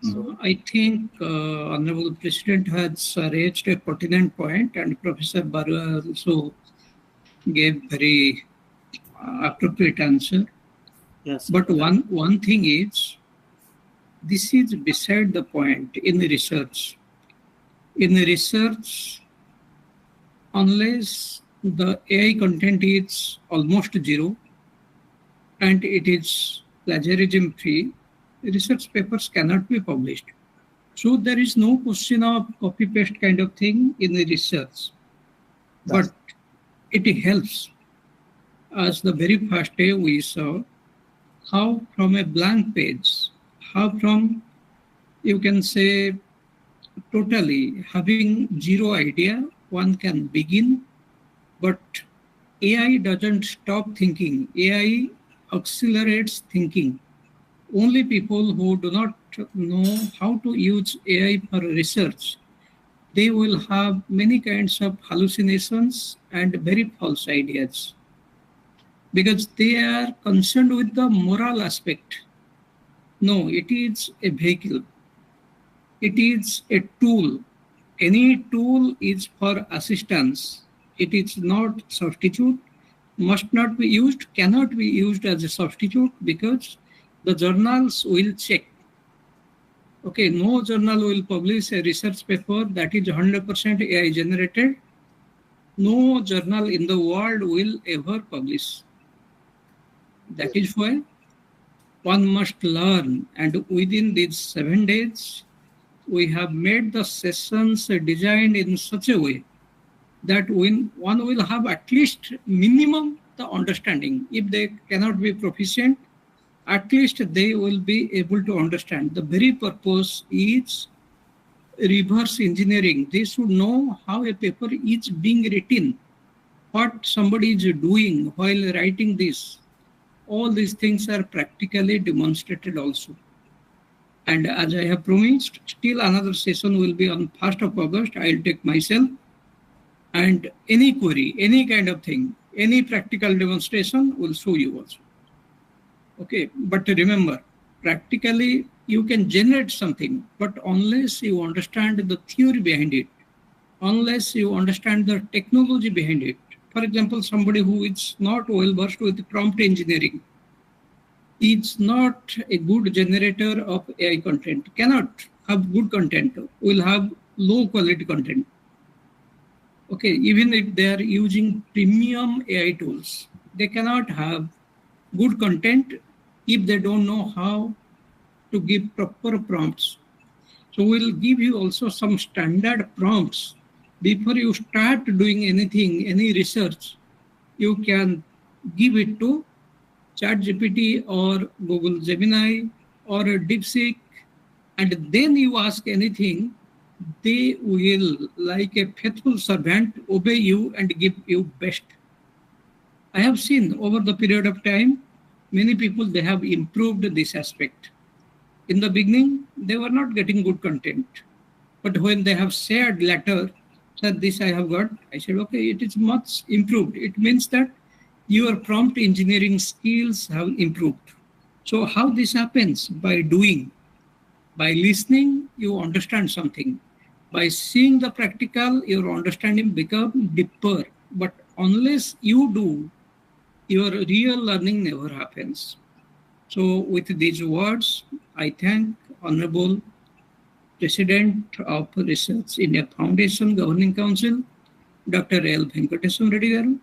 So I think Honorable President has raised a pertinent point, and Professor Barua also gave very appropriate answer. Yes. But one thing is, this is beside the point in the research. In the research, unless the AI content is almost zero and it is plagiarism free, research papers cannot be published. So there is no question of copy paste kind of thing in the research. But it helps. As the very first day we saw, how from a blank page, how from, you can say, totally having zero idea, one can begin. But AI doesn't stop thinking. AI accelerates thinking. Only people who do not know how to use AI for research, they will have many kinds of hallucinations and very false ideas, because they are concerned with the moral aspect. No, it is a vehicle. It is a tool. Any tool is for assistance. It is not substitute, must not be used, cannot be used as a substitute, because the journals will check. Okay, no journal will publish a research paper that is 100% AI generated. No journal in the world will ever publish. That is why one must learn, and within these 7 days, we have made the sessions designed in such a way that when one will have at least minimum the understanding. If they cannot be proficient, at least they will be able to understand. The very purpose is reverse engineering. They should know how a paper is being written, what somebody is doing while writing this. All these things are practically demonstrated also. And as I have promised, still another session will be on 1st of August. I'll take myself, and any query, any kind of thing, any practical demonstration will show you also. Okay, but remember, practically you can generate something, but unless you understand the theory behind it, unless you understand the technology behind it, for example, somebody who is not well versed with prompt engineering is not a good generator of AI content, cannot have good content, will have low quality content. Okay, even if they are using premium AI tools, they cannot have good content if they don't know how to give proper prompts. So we'll give you also some standard prompts before you start doing anything, any research. You can give it to ChatGPT or Google Gemini or DeepSeek, and then you ask anything, they will, like a faithful servant, obey you and give you best. I have seen over the period of time, many people, they have improved this aspect. In the beginning, they were not getting good content. But when they have shared later, said this I have got, I said, okay, it is much improved. It means that your prompt engineering skills have improved. So how this happens? By doing. By listening, you understand something. By seeing the practical, your understanding becomes deeper. But unless you do, your real learning never happens. So with these words, I thank Honorable President of Research India Foundation Governing Council, Dr. L. Venkateswar Reddy garu,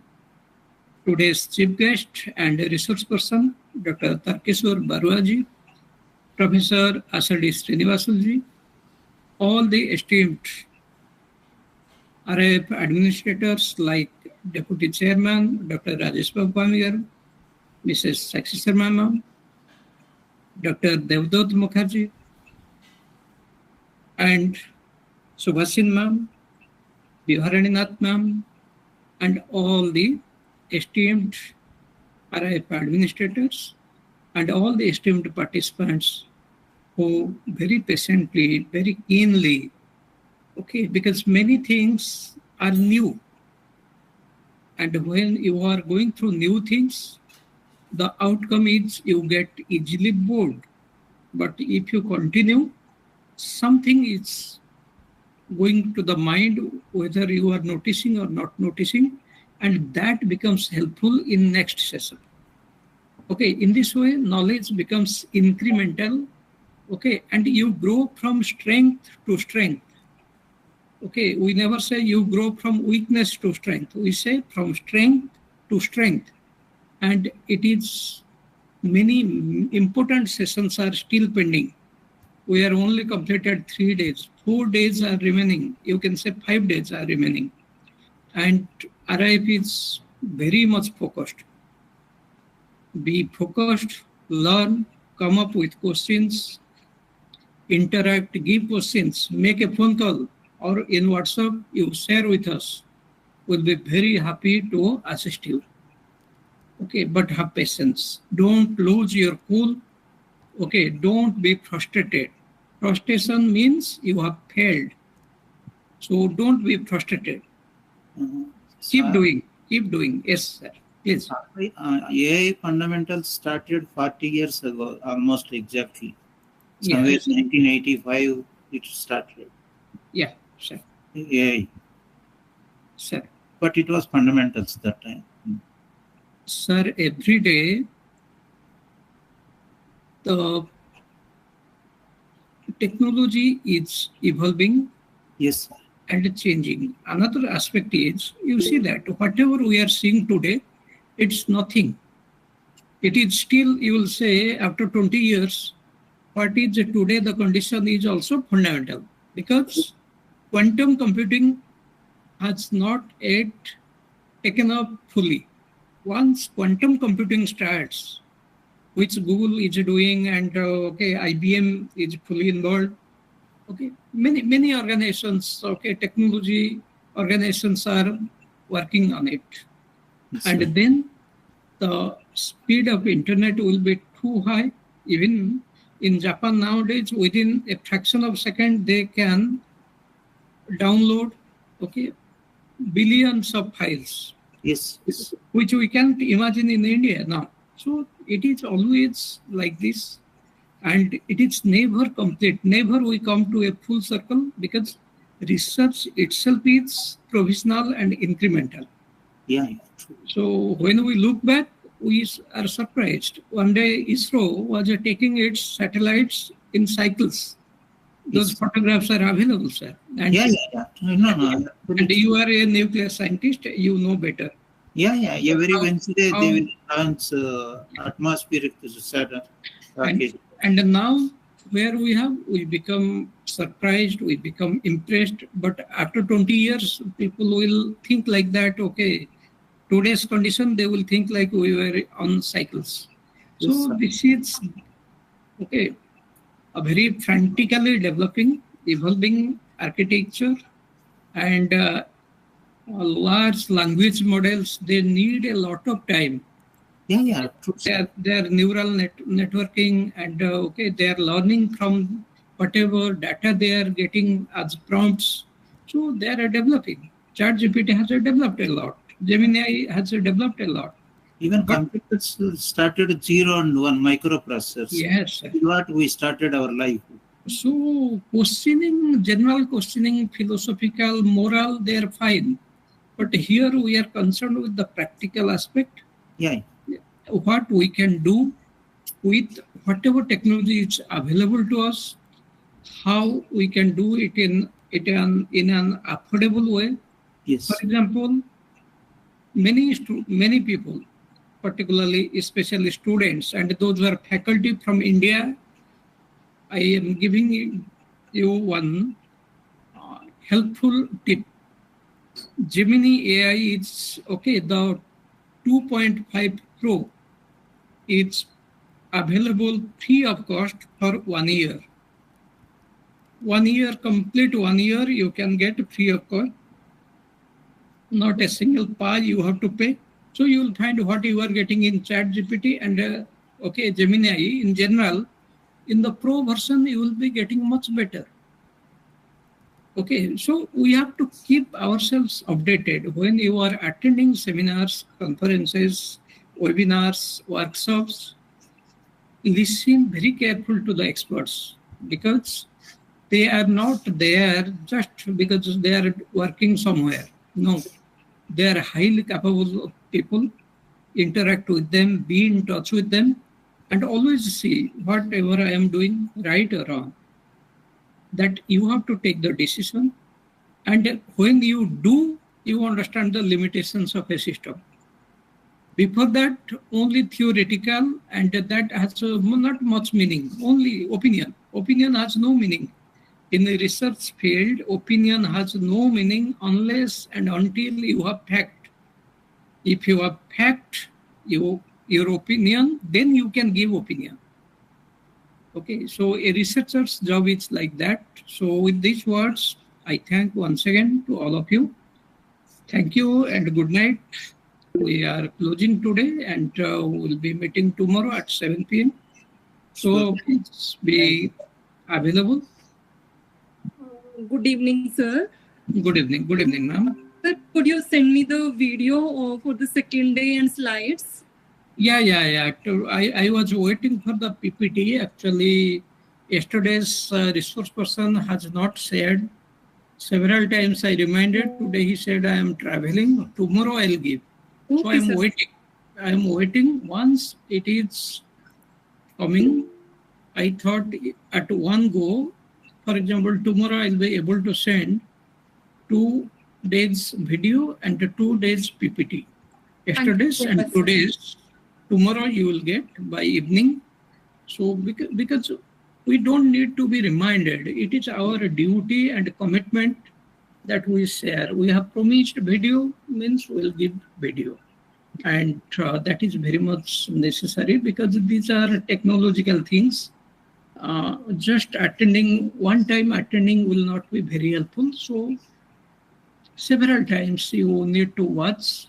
today's chief guest and research person, Dr. Tarkeshwar Barua ji, Professor Asadi Srinivasan ji, all the esteemed RIF administrators like Deputy Chairman, Dr. Rajesh Babwani garu, Mrs. Sakshi Sharma ma'am, Dr. Devdutt Mukherjee, and Subhasin ma'am, Biharani Nath ma'am, and all the esteemed RIF administrators and all the esteemed participants who very patiently, very keenly, okay, because many things are new. And when you are going through new things, the outcome is you get easily bored. But if you continue, something is going to the mind, whether you are noticing or not noticing, and that becomes helpful in next session. Okay, in this way, knowledge becomes incremental, okay, and you grow from strength to strength. Okay, we never say you grow from weakness to strength. We say from strength to strength. And it is many important sessions are still pending. We are only completed 3 days. 4 days are remaining. You can say 5 days are remaining. And RIF is very much focused. Be focused, learn, come up with questions, interact, give questions, make a phone call, or in WhatsApp, you share with us. We'll be very happy to assist you. Okay, but have patience. Don't lose your cool. Okay, don't be frustrated. Frustration means you have failed. So don't be frustrated. Keep doing. Yes, sir. Please. AI fundamentals started 40 years ago, almost exactly. Yeah. Somewhere 1985 it started. Yeah, sir. AI. Sir. But it was fundamentals that time. Sir, every day the technology is evolving. Yes, sir. And changing. Another aspect is, you see that whatever we are seeing today, it's nothing. It is still, you will say, after 20 years, what is today the condition is also fundamental. Because quantum computing has not yet taken up fully. Once quantum computing starts, which Google is doing and IBM is fully involved, okay, many organizations, okay, technology organizations are working on it. Yes, and sir. then the speed of internet will be too high. Even in Japan nowadays, within a fraction of a second, they can download, okay, billions of files. Yes. Which we can't imagine in India now. So it is always like this. And it is never complete. Never we come to a full circle, because research itself is provisional and incremental. Yeah, true. So when we look back, we are surprised. One day ISRO was taking its satellites in cycles. Those Yes. photographs are available, sir. And, Yeah. No. and you are a nuclear scientist, you know better. Yeah. Every Wednesday How- they will launch atmospheric Saturn rocket. And now where we become surprised, we become impressed. But after 20 years, people will think like that, okay, today's condition, they will think like we were on cycles. Yes, So sir. this is, okay, a very frantically developing, evolving architecture, and large language models, they need a lot of time. Yeah, true, sir. Their neural networking, and okay, they are learning from whatever data they are getting as prompts. So they are developing. ChatGPT has developed a lot. Gemini has developed a lot. Even But computers started 0 and 1 microprocessors. yes, sir. What we started our life. So questioning, general questioning, philosophical, moral, they are fine. But here we are concerned with the practical aspect. Yeah. What we can do with whatever technology is available to us, how we can do it in an affordable way. Yes. For example, many people, particularly especially students and those who are faculty from India, I am giving you one helpful tip. Gemini AI is okay. The 2.5 Pro, it's available free of cost for 1 year. 1 year, complete 1 year, you can get free of cost. Not a single pie you have to pay. So you will find what you are getting in ChatGPT and okay, Gemini in general. In the Pro version, you will be getting much better. Okay, so we have to keep ourselves updated when you are attending seminars, conferences, webinars, workshops. Listen very careful to the experts, because they are not there just because they are working somewhere. No, they are highly capable people. Interact with them, be in touch with them, and always see whatever I am doing, right or wrong, that you have to take the decision. And when you do, you understand the limitations of a system. Before that, only theoretical, and that has not much meaning, only opinion. Opinion has no meaning. In the research field, opinion has no meaning unless and until you have fact. If you have fact, your opinion, then you can give opinion. Okay, so a researcher's job is like that. So with these words, I thank once again to all of you. Thank you and good night. We are closing today, and we'll be meeting tomorrow at 7 p.m. So please be available. Good evening, sir. Good evening, ma'am. Sir, could you send me the video for the second day and slides? Yeah. I was waiting for the PPT. Actually, yesterday's resource person has not shared. Several times I reminded. Today he said I am traveling. Tomorrow I'll give. Okay, so I am sir. waiting. I am waiting. Once it is coming, I thought at one go, for example, tomorrow I'll be able to send 2 days video and 2 days PPT. Yesterday's so and much, sir. today's. Tomorrow you will get by evening. So because we don't need to be reminded, it is our duty and commitment that we share. We have promised video, means we'll give video. And that is very much necessary, because these are technological things. Just attending, one time attending will not be very helpful. So several times you need to watch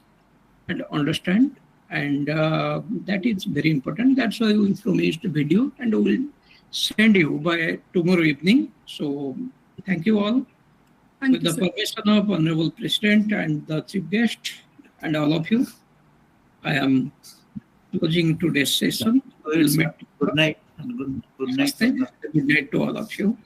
and understand. And that is very important. That's why we promised video, and we will send you by tomorrow evening. So thank you all. With the permission of Honorable President and the Chief Guest and all of you, I am closing today's session. Good night. And good night. Good night to all of you.